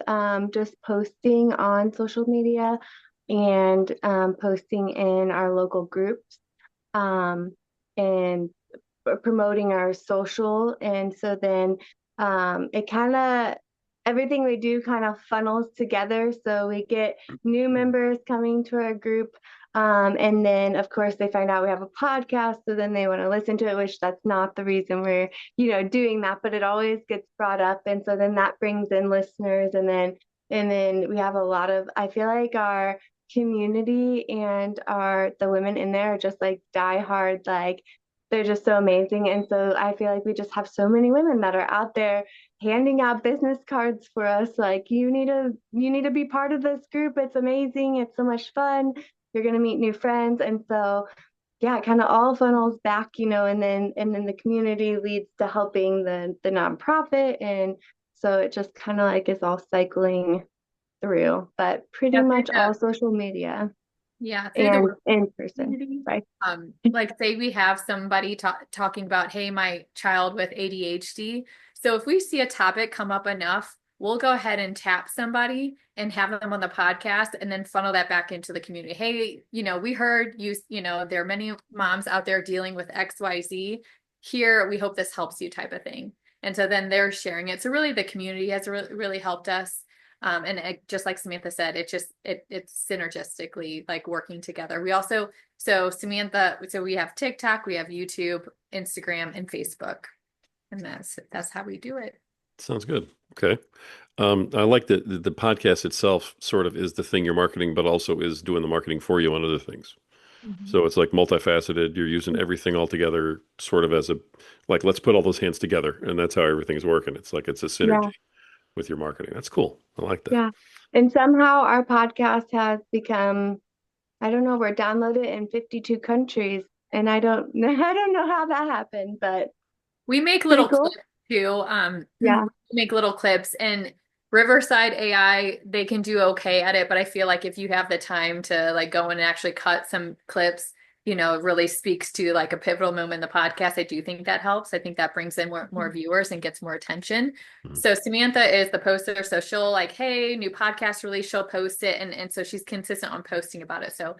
just posting on social media and posting in our local groups, um, and promoting our social. And so then it kind of everything we do kind of funnels together. So we get new members coming to our group. And then, of course, they find out we have a podcast. So then they want to listen to it, which that's not the reason we're, doing that, but it always gets brought up. And so then that brings in listeners. And then we have a lot of, I feel like our community and the women in there are just like diehard, like they're just so amazing. And so I feel like we just have so many women that are out there handing out business cards for us, like you need to be part of this group. It's amazing. It's so much fun. You're going to meet new friends. And so yeah, it kind of all funnels back, and then the community leads to helping the nonprofit. And so it just kind of like is all cycling through, but pretty Yeah, through much all social media through the and work in person. community. Right. Like say we have somebody talking about, hey, my child with ADHD. So if we see a topic come up enough, we'll go ahead and tap somebody and have them on the podcast and then funnel that back into the community. Hey, we heard there are many moms out there dealing with XYZ. Here, we hope this helps you type of thing. And so then they're sharing it. So really the community has really helped us. And just like Samantha said, it's synergistically like working together. We also, so we have TikTok, we have YouTube, Instagram, and Facebook, and that's how we do it. Sounds good. Okay. I like that the podcast itself sort of is the thing you're marketing, but also is doing the marketing for you on other things. Mhm. So it's like multifaceted. You're using everything all together, sort of as like, let's put all those hands together. And that's how everything's working. It's like it's a Yeah. synergy with your marketing. That's cool. I like that. Yeah. And somehow our podcast has become, I don't know, we're downloaded in 52 countries. And I don't I don't know how that happened, but We make pretty little cool. clips too. We Yeah. make little clips, and Riverside AI, they can do okay at it, but I feel like if you have the time to like go in and actually cut some clips, it really speaks to like a pivotal moment in the podcast. I do think that helps. I think that brings in more viewers and gets more attention. Mhm. So Samantha is the poster. So she'll like, hey, new podcast release, she'll post it. And so she's consistent on posting about it. So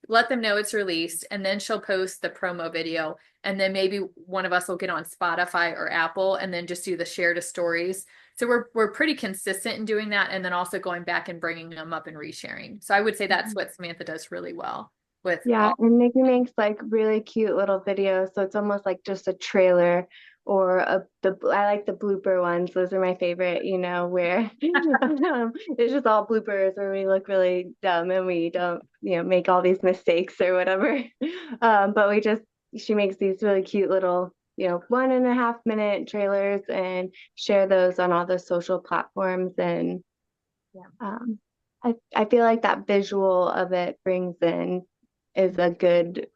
let them know it's released, and then she'll post the promo video, and then maybe one of us will get on Spotify or Apple and then just do the share to stories. So we're pretty consistent in doing that, and then also going back and bringing them up and resharing. So I would say that's what Samantha does really well with Yeah. all. And Nikki makes like really cute little videos. So it's almost like just a trailer or I like the blooper ones. Those are my favorite, where it's just all bloopers where we look really dumb and we don't, make all these mistakes or whatever. But she makes these really cute little, 1.5 minute trailers and share those on all the social platforms. And Yeah. I feel like that visual of it brings in is a good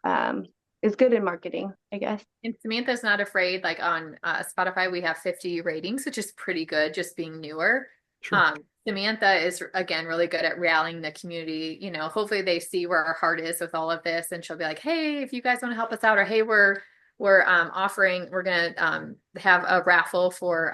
is good in marketing, I guess. And Samantha's not afraid. Like on Spotify, we have 50 ratings, which is pretty good, just being newer. Sure. Samantha is again really good at rallying the community. You know, hopefully they see where our heart is with all of this, and she'll be like, "Hey, if you guys want to help us out, or hey, we're offering, we're gonna have a raffle for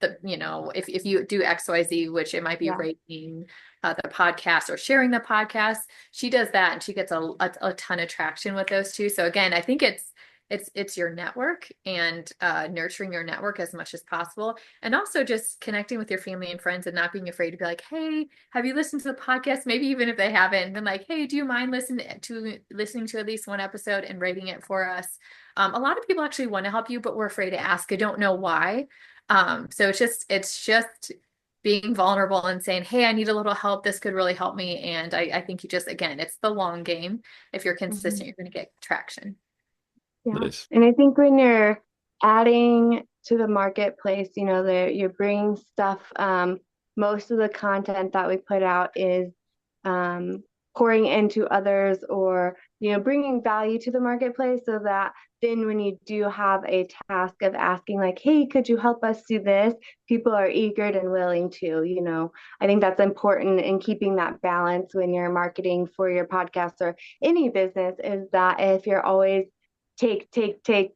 the, you know, if you do XYZ, which it might be Yeah. rating the podcast or sharing the podcast." She does that, and she gets a ton of traction with those two. So again, I think it's your network and nurturing your network as much as possible, and also just connecting with your family and friends and not being afraid to be like, "Hey, have you listened to the podcast?" Maybe even if they haven't, been like, "Hey, do you mind listening to at least one episode and rating it for us?" A lot of people actually want to help you, but we're afraid to ask. I don't know why. So it's just being vulnerable and saying, "Hey, I need a little help. This could really help me." And I think you just, again, it's the long game. If you're consistent, you're going to get traction. Yeah. Nice. And I think when you're adding to the marketplace, you know, you're bringing stuff, most of the content that we put out is pouring into others, or, you know, bringing value to the marketplace, so that then when you do have a task of asking like, "Hey, could you help us do this?" people are eager and willing to, you know. I think that's important in keeping that balance when you're marketing for your podcast or any business, is that if you're always take,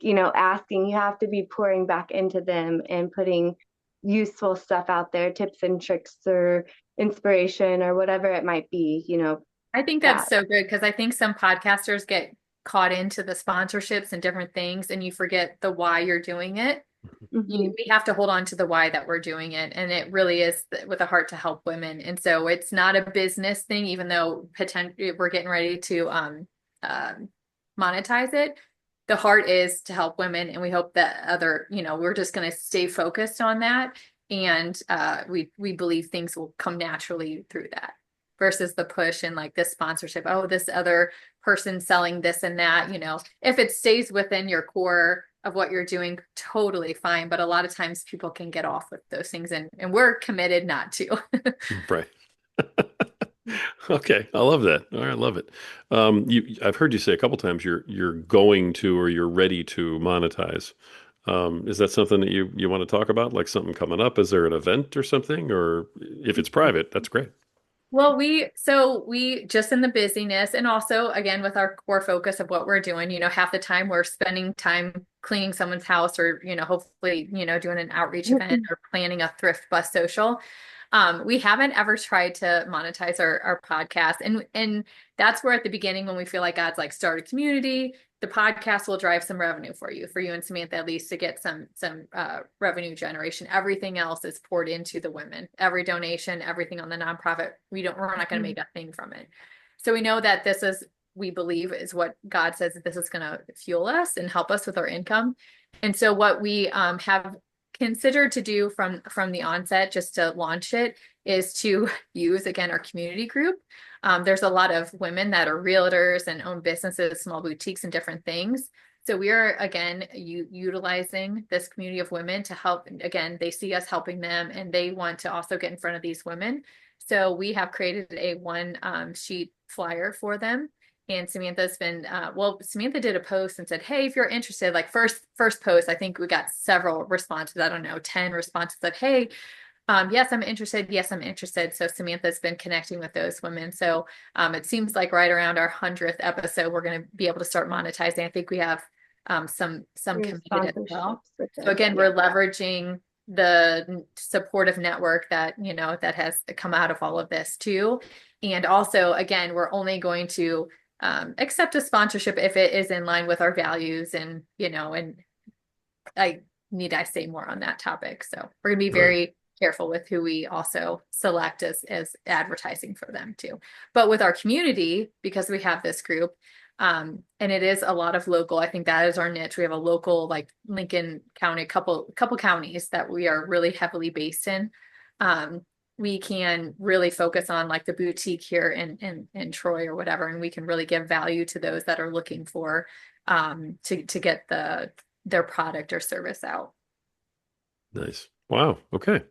you know, asking, you have to be pouring back into them and putting useful stuff out there, tips and tricks or inspiration or whatever it might be, you know. I think that's so good, because I think some podcasters get caught into the sponsorships and different things, and you forget the why you're doing it. We have to hold on to the why that we're doing it, and it really is with a heart to help women. And so it's not a business thing, even though potentially we're getting ready to monetize it. The heart is to help women, and we hope that you know, we're just going to stay focused on that, and we believe things will come naturally through that, versus the push and like this sponsorship. Oh, this other person selling this and that. You know, if it stays within your core of what you're doing, totally fine. But a lot of times people can get off with those things, and we're committed not to. Right. Okay, I love that. All right, I love it. I've heard you say a couple times you're going to, or you're ready to monetize. Is that something that you want to talk about? Like something coming up? Is there an event or something? Or if it's private, that's great. Well, we just in the busyness, and also again with our core focus of what we're doing, you know, half the time we're spending time cleaning someone's house, or, you know, hopefully, you know, doing an outreach event or planning a thrift bus social. We haven't ever tried to monetize our podcast. And that's where at the beginning, when we feel like God's like, start a community, the podcast will drive some revenue for you and Samantha, at least, to get some revenue generation. Everything else is poured into the women. Every donation, everything on the nonprofit, we're not going to make a thing from it. So we know that we believe is what God says, that this is going to fuel us and help us with our income. And so what we have considered to do from the onset, just to launch it, is to use, again, our community group. There's a lot of women that are realtors and own businesses, small boutiques and different things. So we are, again, utilizing this community of women to help. Again, they see us helping them, and they want to also get in front of these women. So we have created a one sheet flyer for them. And Samantha's been, Samantha did a post and said, "Hey, if you're interested," like first post, I think we got several responses. I don't know, 10 responses that, "Hey, yes, I'm interested. Yes, I'm interested." So Samantha's been connecting with those women. So it seems like right around our 100th episode, we're going to be able to start monetizing. I think we have some committed as well. So again, we're leveraging the supportive network that, you know, that has come out of all of this too. And also, again, we're only going to accept a sponsorship if it is in line with our values, and, you know, and I say more on that topic. So we're going to be very careful with who we also select as advertising for them too. But with our community, because we have this group, and it is a lot of local, I think that is our niche. We have a local, like Lincoln County, couple counties that we are really heavily based in. We can really focus on like the boutique here in Troy or whatever, and we can really give value to those that are looking for to get their product or service out. Nice. Wow. Okay.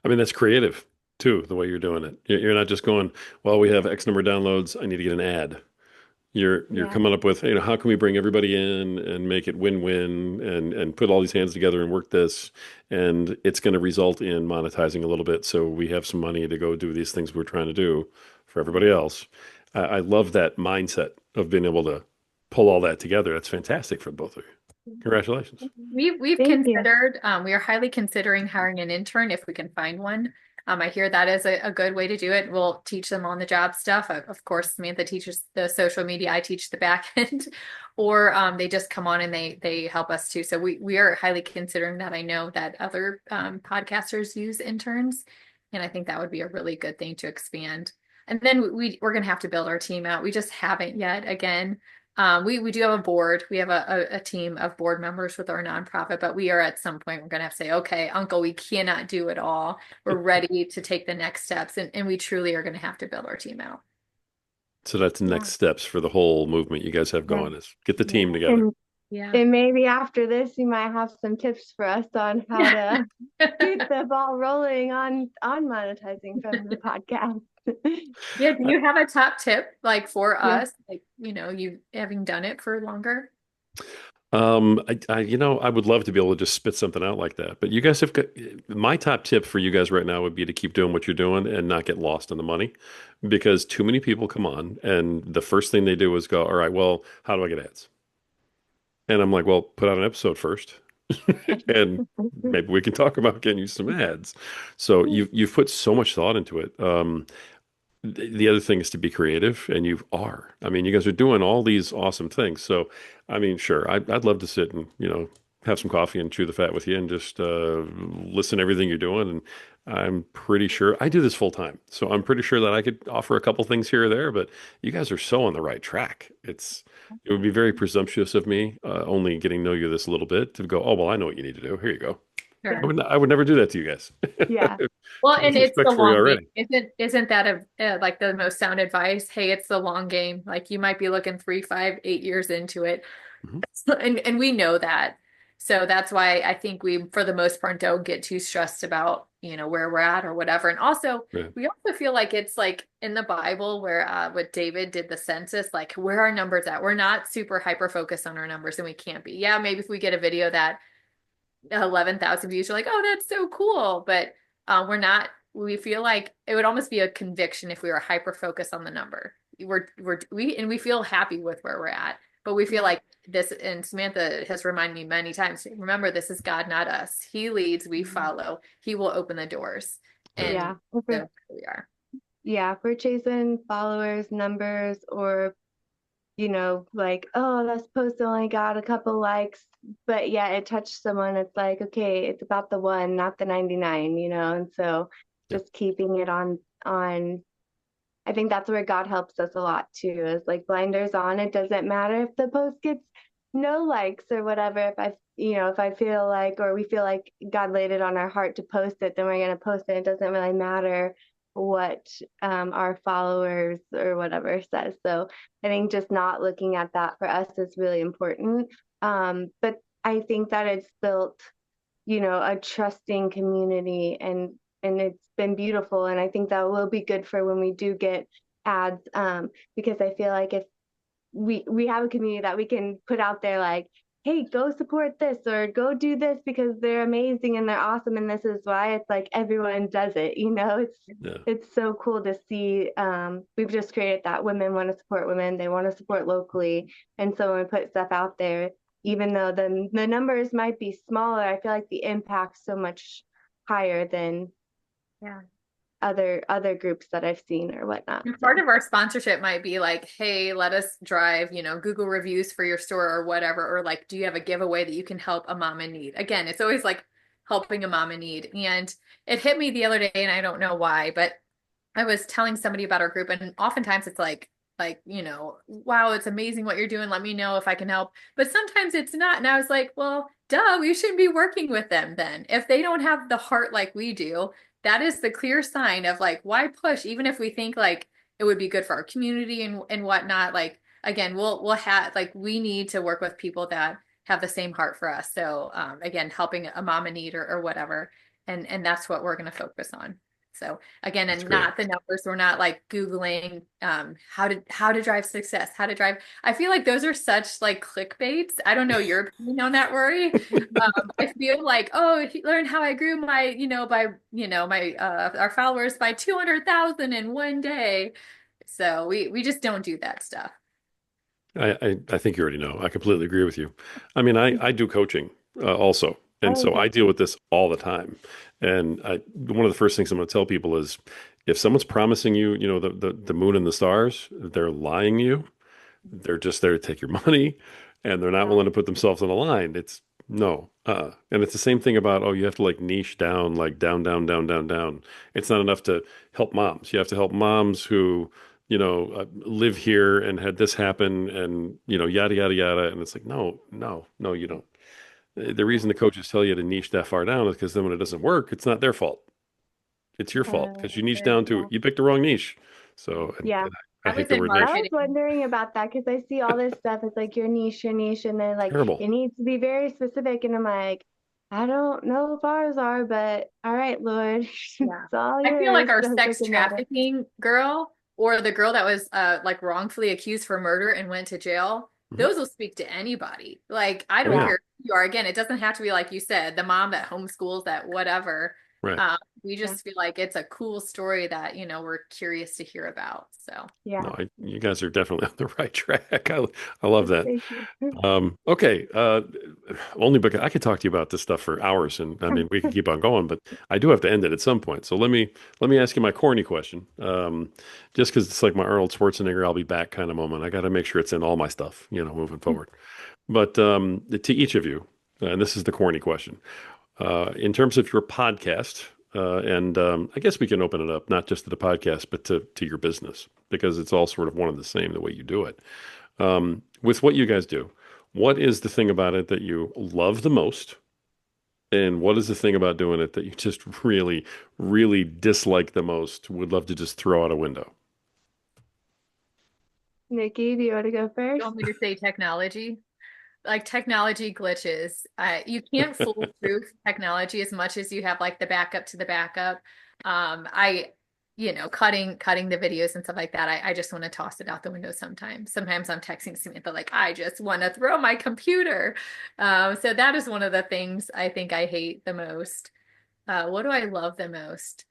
I mean, that's creative too, the way you're doing it. You're not just going, "Well, we have X number of downloads, I need to get an ad." You're Yeah. coming up with, how can we bring everybody in and make it win-win and put all these hands together and work this, and it's going to result in monetizing a little bit, so we have some money to go do these things we're trying to do for everybody else. I love that mindset of being able to pull all that together. That's fantastic for both of you. Congratulations. We've Thank you. considered, we are highly considering hiring an intern if we can find one. I hear that is a good way to do it. We'll teach them on the job stuff. Of course, Samantha teaches the social media. I teach the back end, or they just come on and they help us too. So we are highly considering that. I know that other podcasters use interns, and I think that would be a really good thing to expand. And then we're going to have to build our team out. We just haven't yet. Again, we do have a board. We have a team of board members with our nonprofit, but we are at some point, we're going to have to say, okay, Uncle, we cannot do it all. We're ready to take the next steps. And we truly are going to have to build our team out. So that's the Yeah. next steps for the whole movement you guys have Yeah. going, is get the Yeah. team together. Yeah. And maybe after this, you might have some tips for us on how to keep the ball rolling on monetizing from the podcast. Yeah. Do you have a top tip like for Yeah. us? Like, you having done it for longer? I would love to be able to just spit something out like that, but you guys have got, my top tip for you guys right now would be to keep doing what you're doing and not get lost in the money, because too many people come on and the first thing they do is go, all right, well, how do I get ads? And I'm like, well, put out an episode first. And maybe we can talk about getting you some ads. So you've put so much thought into it. The other thing is to be creative, and you are. I mean, you guys are doing all these awesome things. So, I mean, sure, I'd love to sit and, have some coffee and chew the fat with you and just listen to everything you're doing. And I'm pretty sure I do this full time. So I'm pretty sure that I could offer a couple things here or there, but you guys are so on the right track. It would be very presumptuous of me, only getting to know you this a little bit, to go, oh, well, I know what you need to do. Here you go. Sure. I would never do that to you guys. Yeah. Well, Too much and it's the respect for you long game. already. Isn't that like the most sound advice? Hey, it's the long game. Like you might be looking 3, 5, 8 years into it. Mhm. And we know that. So that's why I think we, for the most part, don't get too stressed about, where we're at or whatever. And also, Yeah. we also feel like it's like in the Bible where what David did the census, like where our numbers at. We're not super hyper focused on our numbers, and we can't be. Yeah, maybe if we get a video that 11,000 views, you're like, oh, that's so cool. But we're not, we feel like it would almost be a conviction if we were hyper focused on the number. We feel happy with where we're at, but we feel like this, and Samantha has reminded me many times, remember, this is God, not us. He leads, we follow. He will open the doors. And Yeah. so here we are. Yeah. If we're chasing followers, numbers, or like, oh, this post only got a couple likes, but yeah, it touched someone. It's like, okay, it's about the one, not the 99, and so Yeah. just keeping it on. I think that's where God helps us a lot too, is like blinders on. It doesn't matter if the post gets no likes or whatever. If I feel like, or we feel like God laid it on our heart to post it, then we're going to post it. It doesn't really matter what our followers or whatever says. So I think just not looking at that for us is really important. But I think that it's built, a trusting community, and it's been beautiful. And I think that will be good for when we do get ads, because I feel like if we have a community that we can put out there, like, hey, go support this or go do this because they're amazing and they're awesome and this is why. It's like everyone does it. Yeah. It's so cool to see. We've just created that women want to support women, they want to support locally, and so when we put stuff out there, even though the numbers might be smaller, I feel like the impact's so much higher than Yeah. other groups that I've seen or whatnot. And part of our sponsorship might be like, hey, let us drive, Google reviews for your store or whatever. Or like, do you have a giveaway that you can help a mom in need? Again, it's always like helping a mom in need. And it hit me the other day, and I don't know why, but I was telling somebody about our group, and oftentimes it's like, wow, it's amazing what you're doing. Let me know if I can help. But sometimes it's not. And I was like, well, duh, we shouldn't be working with them then. If they don't have the heart like we do, that is the clear sign of like, why push? Even if we think like it would be good for our community and whatnot. Like, again, we'll have, like, we need to work with people that have the same heart for us. So again, helping a mom in need or whatever. And that's what we're going to focus on. So again, That's and great. not the numbers. We're not like Googling how to drive success, how to drive. I feel like those are such like clickbaits. I don't know your opinion on that, Rory. I feel like, oh, learn how I grew my, by, my our followers by 200,000 in one day. So we just don't do that stuff. I think you already know. I completely agree with you. I mean, I do coaching also. And Oh, so I okay. deal with this all the time. And one of the first things I'm going to tell people is if someone's promising you, the moon and the stars, they're lying to you. They're just there to take your money and they're not Yeah. willing to put themselves on the line. It's no. And it's the same thing about, oh, you have to like niche down, like down, down, down, down, down. It's not enough to help moms. You have to help moms who, live here and had this happen and, yada, yada, yada. And it's like, no, no, no, you don't. The reason the coaches tell you to niche that far down is because then when it doesn't work, it's not their fault. It's your fault because you niche Very down to, cool. you picked the wrong niche. So, Yeah. and I I hate was the in word I niche. was marketing. wondering about that because I see all this stuff. It's like your niche, and then like Terrible. it needs to be very specific. And I'm like, I don't know if ours are, but all right, Lord, it's Yeah. all I feel like yours. our sex Doesn't matter. trafficking girl or the girl that was like wrongfully accused for murder and went to jail, Mhm. those will speak to anybody. Like, I Oh, don't yeah. Yeah. care who you are. Again, it doesn't have to be like you said, the mom that homeschools, that whatever. Right. We Yeah. just feel like it's a cool story that, we're curious to hear about. So No, Yeah. you guys are definitely on the right track. I love that. Thank you. Okay. Only because I could talk to you about this stuff for hours, and I mean we could keep on going, but I do have to end it at some point. So let me ask you my corny question. Just because it's like my Arnold Schwarzenegger, I'll be back kind of moment. I got to make sure it's in all my stuff, moving forward. But to each of you, and this is the corny question. In terms of your podcast, and I guess we can open it up not just to the podcast, but to your business because it's all sort of one and the same the way you do it. With what you guys do, what is the thing about it that you love the most? And what is the thing about doing it that you just really, really dislike the most? Would love to just throw out a window. Nikki, do you want to go you first? want me to say technology? Like technology glitches. You can't foolproof technology as much as you have like the backup to the backup. I, cutting the videos and stuff like that. I just want to toss it out the window sometimes. Sometimes I'm texting Samantha like, I just want to throw my computer. So that is one of the things I think I hate the most. What do I love the most?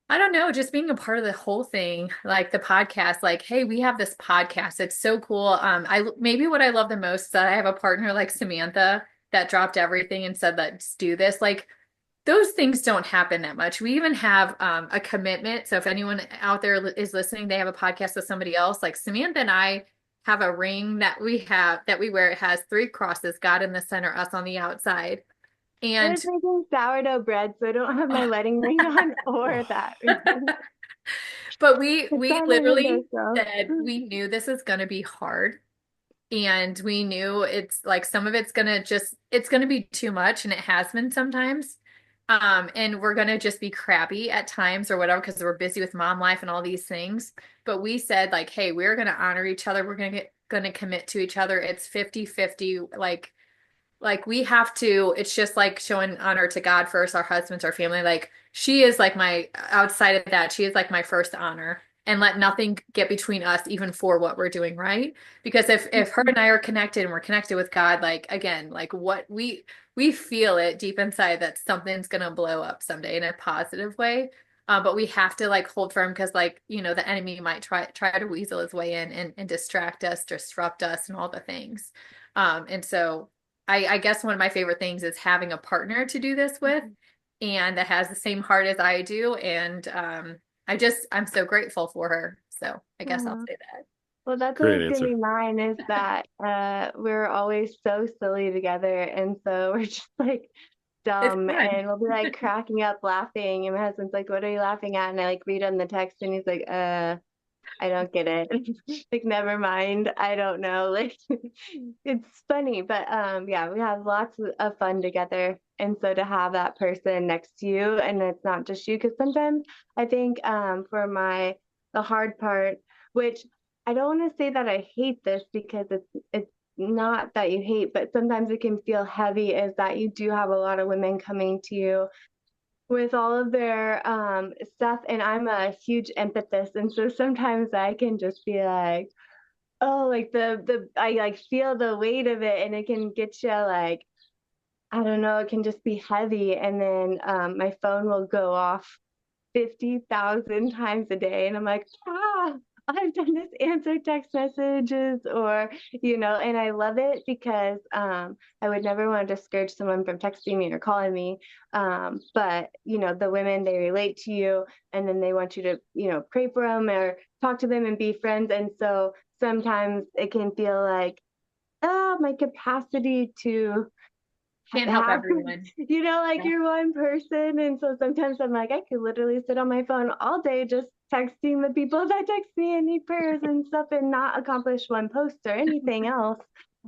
I don't know, just being a part of the whole thing, like the podcast, like, hey, we have this podcast. It's so cool. I maybe what I love the most is that I have a partner like Samantha that dropped everything and said, let's do this. Like those things don't happen that much. We even have a commitment. So if anyone out there is listening, they have a podcast with somebody else, like Samantha and I have a ring that we wear. It has three crosses, God in the center, us on the outside. I And was making sourdough bread, so I don't have my wedding ring on or that. but we It's we on my literally windowsill. said we knew this is going to be hard and we knew it's like some of it's going to be too much and it has been sometimes. And we're going to just be crabby at times or whatever because we're busy with mom life and all these things. But we said like, hey, we're going to honor each other. We're going to commit to each other. It's 50-50. Like we have to, it's just like showing honor to God first, our husbands, our family. Like she is like my outside of that, she is like my first honor. And let nothing get between us, even for what we're doing, right? Because if her and I are connected and we're connected with God, like again, like what we feel it deep inside that something's gonna blow up someday in a positive way. But we have to like hold firm because like, the enemy might try to weasel his way in and distract us, disrupt us, and all the things. And so I guess one of my favorite things is having a partner to do this with and that has the same heart as I do. And I'm so grateful for her. So I guess I'll Mhm. say that. Well, that's Great always gonna answer. be mine is that we're always so silly together, and so we're just like It's dumb, fun. and we'll be like cracking up laughing, and my husband's like, "What are you laughing at?" And I like read on the text, and he's like, I don't get it." Like, never mind. I don't know. Like, it's funny, but yeah, we have lots of fun together. And so to have that person next to you, and it's not just you, because sometimes I think for the hard part, which I don't want to say that I hate this because it's not that you hate, but sometimes it can feel heavy, is that you do have a lot of women coming to you with all of their stuff, and I'm a huge empathist, and so sometimes I can just be like, oh, like the I like feel the weight of it, and it can get you like, I don't know, it can just be heavy, and then my phone will go off 50,000 times a day. And I'm like, I've done this answer text messages or, and I love it because I would never want to discourage someone from texting me or calling me. But, the women, they relate to you and then they want you to, pray for them or talk to them and be friends. And so sometimes it can feel like, oh, my capacity to Can't help have, everyone. like Yeah. you're one person. And so sometimes I'm like, I could literally sit on my phone all day just texting the people that text me and need prayers and stuff and not accomplish one post or anything else.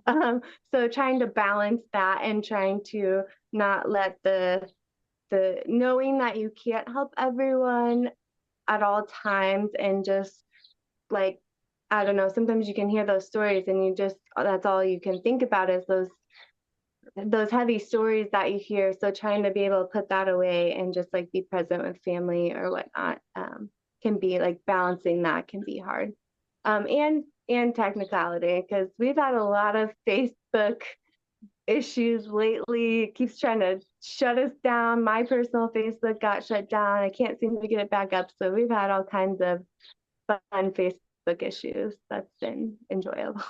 So trying to balance that and trying to not let the knowing that you can't help everyone at all times and just like, I don't know, sometimes you can hear those stories and you just, that's all you can think about is those heavy stories that you hear. So trying to be able to put that away and just like be present with family or whatnot can be like balancing that can be hard. And technicality, because we've had a lot of Facebook issues lately. It keeps trying to shut us down. My personal Facebook got shut down. I can't seem to get it back up. So we've had all kinds of fun Facebook issues. That's been enjoyable.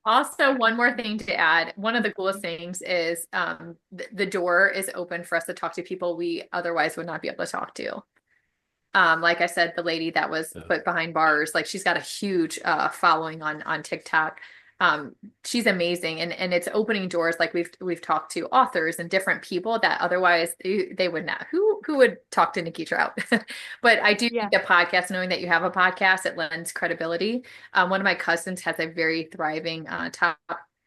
Also, one more thing to add. One of the coolest things is the door is open for us to talk to people we otherwise would not be able to talk to. Like I said, the lady that was put behind bars, like she's got a huge following on TikTok. She's amazing, and it's opening doors. Like we've talked to authors and different people that otherwise they would not. Who would talk to Nikki Trout? But I do think the podcast, knowing that you have a podcast, it lends credibility. One of my cousins has a very thriving top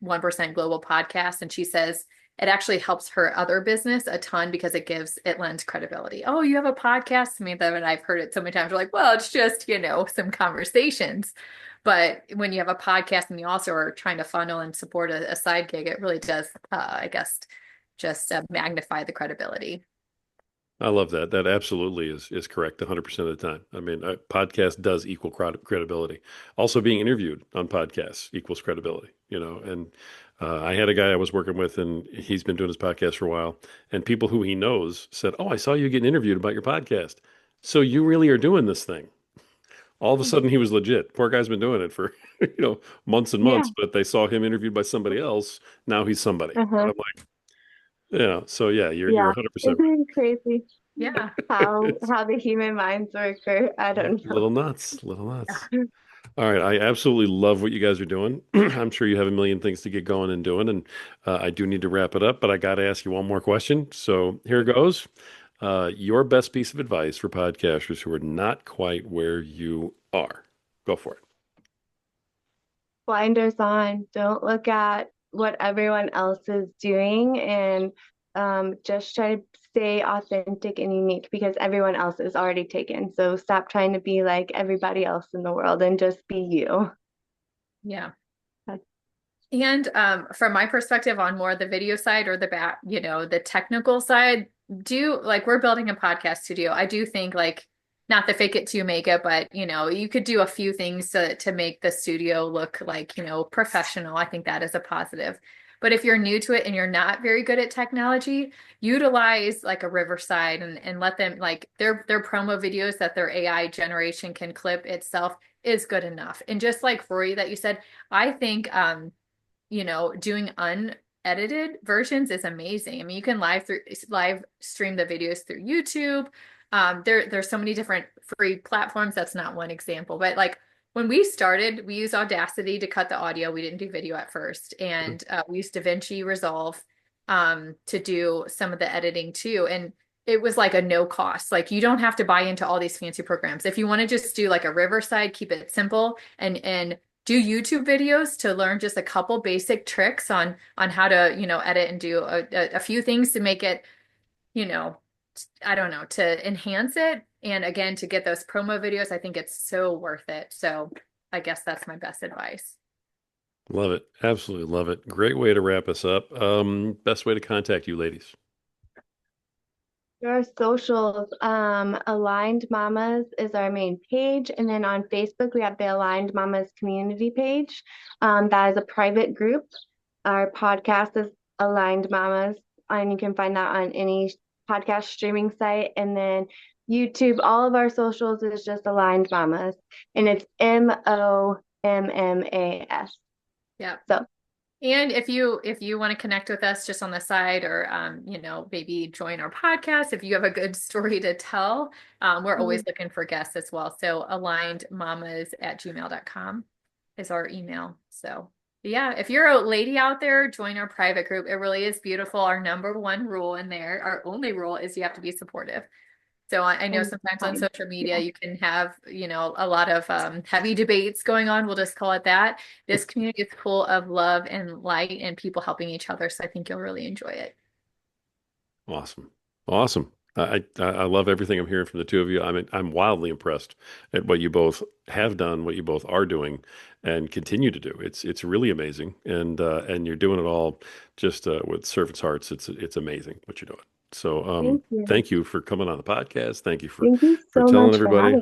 1% global podcast, and she says it actually helps her other business a ton because it lends credibility. Oh, you have a podcast, Samantha, and I've heard it so many times. We're like, well, it's just, some conversations. But when you have a podcast and you also are trying to funnel and support a side gig, it really does, I guess, just magnify the credibility. I love that. That absolutely is correct 100% of the time. I mean, a podcast does equal credibility. Also, being interviewed on podcasts equals credibility, and I had a guy I was working with, and he's been doing his podcast for a while, and people who he knows said, "Oh, I saw you getting interviewed about your podcast. So you really are doing this thing." All of a sudden, he was legit. Poor guy's been doing it for, months and months, but they saw him interviewed by somebody else. Now he's somebody. And I'm like, so yeah, you're 100% right. Isn't it crazy? Yeah. How the human minds work, or I don't know. Little nuts, little nuts. All right, I absolutely love what you guys are doing. I'm sure you have a million things to get going and doing, and I do need to wrap it up, but I got to ask you one more question. So here goes. Your best piece of advice for podcasters who are not quite where you are. Go for it. Blinders on. Don't look at what everyone else is doing, and just try to stay authentic and unique because everyone else is already taken. So stop trying to be like everybody else in the world and just be you. Yeah. And from my perspective on more the video side or the back, the technical side, we're building a podcast studio. I do think like not the fake it till you make it, but you could do a few things to make the studio look like, professional. I think that is a positive. But if you're new to it and you're not very good at technology, utilize like a Riverside and let them like their promo videos that their AI generation can clip itself is good enough. And just like Rory that you said, I think doing unedited versions is amazing. I mean, you can live stream the videos through YouTube. There's so many different free platforms. That's not one example, but like when we started, we used Audacity to cut the audio. We didn't do video at first, and we used DaVinci Resolve to do some of the editing too. And it was like a no cost. Like you don't have to buy into all these fancy programs. If you want to just do like a Riverside, keep it simple and do YouTube videos to learn just a couple basic tricks on how to, edit and do a few things to make it, I don't know, to enhance it. And again, to get those promo videos, I think it's so worth it. So I guess that's my best advice. Love it. Absolutely love it. Great way to wrap us up. Best way to contact you, ladies. Our socials, Aligned Mamas is our main page, and then on Facebook we have the Aligned Mamas community page. That is a private group. Our podcast is Aligned Mamas, and you can find that on any podcast streaming site. And then YouTube, all of our socials is just Aligned Mamas, and it's MOMMAS. Yeah. So. And if you want to connect with us just on the side or maybe join our podcast, if you have a good story to tell, we're always looking for guests as well. So alignedmamas@gmail.com is our email. So yeah, if you're a lady out there, join our private group. It really is beautiful. Our number one rule in there, our only rule, is you have to be supportive. So I know sometimes on social media you can have, a lot of heavy debates going on. We'll just call it that. This community is full of love and light and people helping each other. So I think you'll really enjoy it. Awesome. Awesome. I love everything I'm hearing from the two of you. I'm wildly impressed at what you both have done, what you both are doing, and continue to do. It's really amazing, and you're doing it all just with servants' hearts. It's amazing what you're doing. So thank you for coming on the podcast. Thank you for telling everybody.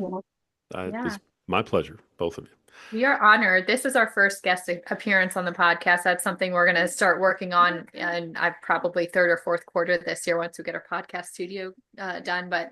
It's my pleasure, both of you. We are honored. This is our first guest appearance on the podcast. That's something we're going to start working on, and I've probably third or fourth quarter this year once we get our podcast studio done. But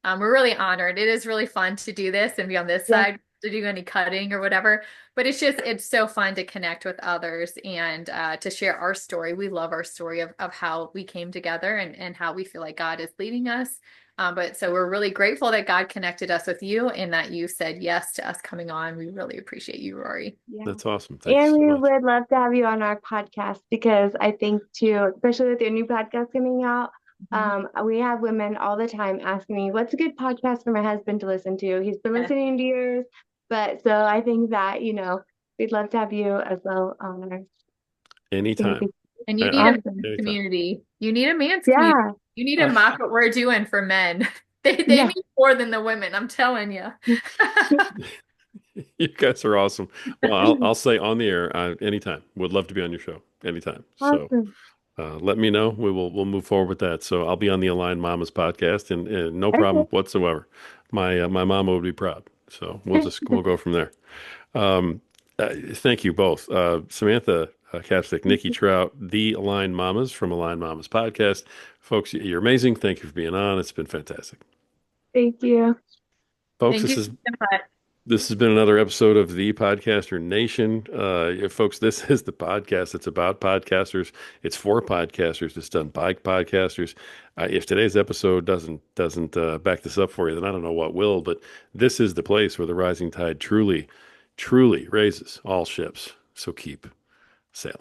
we're really honored. It is really fun to do this and be on this side to do any cutting or whatever. But it's so fun to connect with others and to share our story. We love our story of how we came together and how we feel like God is leading us. But so we're really grateful that God connected us with you and that you said yes to us coming on. We really appreciate you, Rory. Yeah. That's awesome. Thanks and so we much. would love to have you on our podcast because I think too, especially with your new podcast coming out, we have women all the time asking me, what's a good podcast for my husband to listen to? He's been listening to yours. But so I think that, we'd love to have you as well on our. Anytime. And you need a community. You need a man's community. You need to mock what we're doing for men. They need more than the women. I'm telling you. You guys are awesome. Well, I'll say on the air anytime. Would love to be on your show anytime. Awesome. So let me know. We'll move forward with that. So I'll be on the Aligned Mamas podcast, and no problem whatsoever. My mama would be proud. So we'll go from there. Thank you both, Samantha Capstick, Nikki Trout, the Aligned Mamas from Aligned Mamas podcast. Folks, you're amazing. Thank you for being on. It's been fantastic. Thank you. Folks, this has been another episode of the Podcaster Nation. Folks, this is the podcast. It's about podcasters. It's for podcasters. It's done by podcasters. If today's episode doesn't back this up for you, then I don't know what will. But this is the place where the rising tide truly raises all ships. So keep sailing.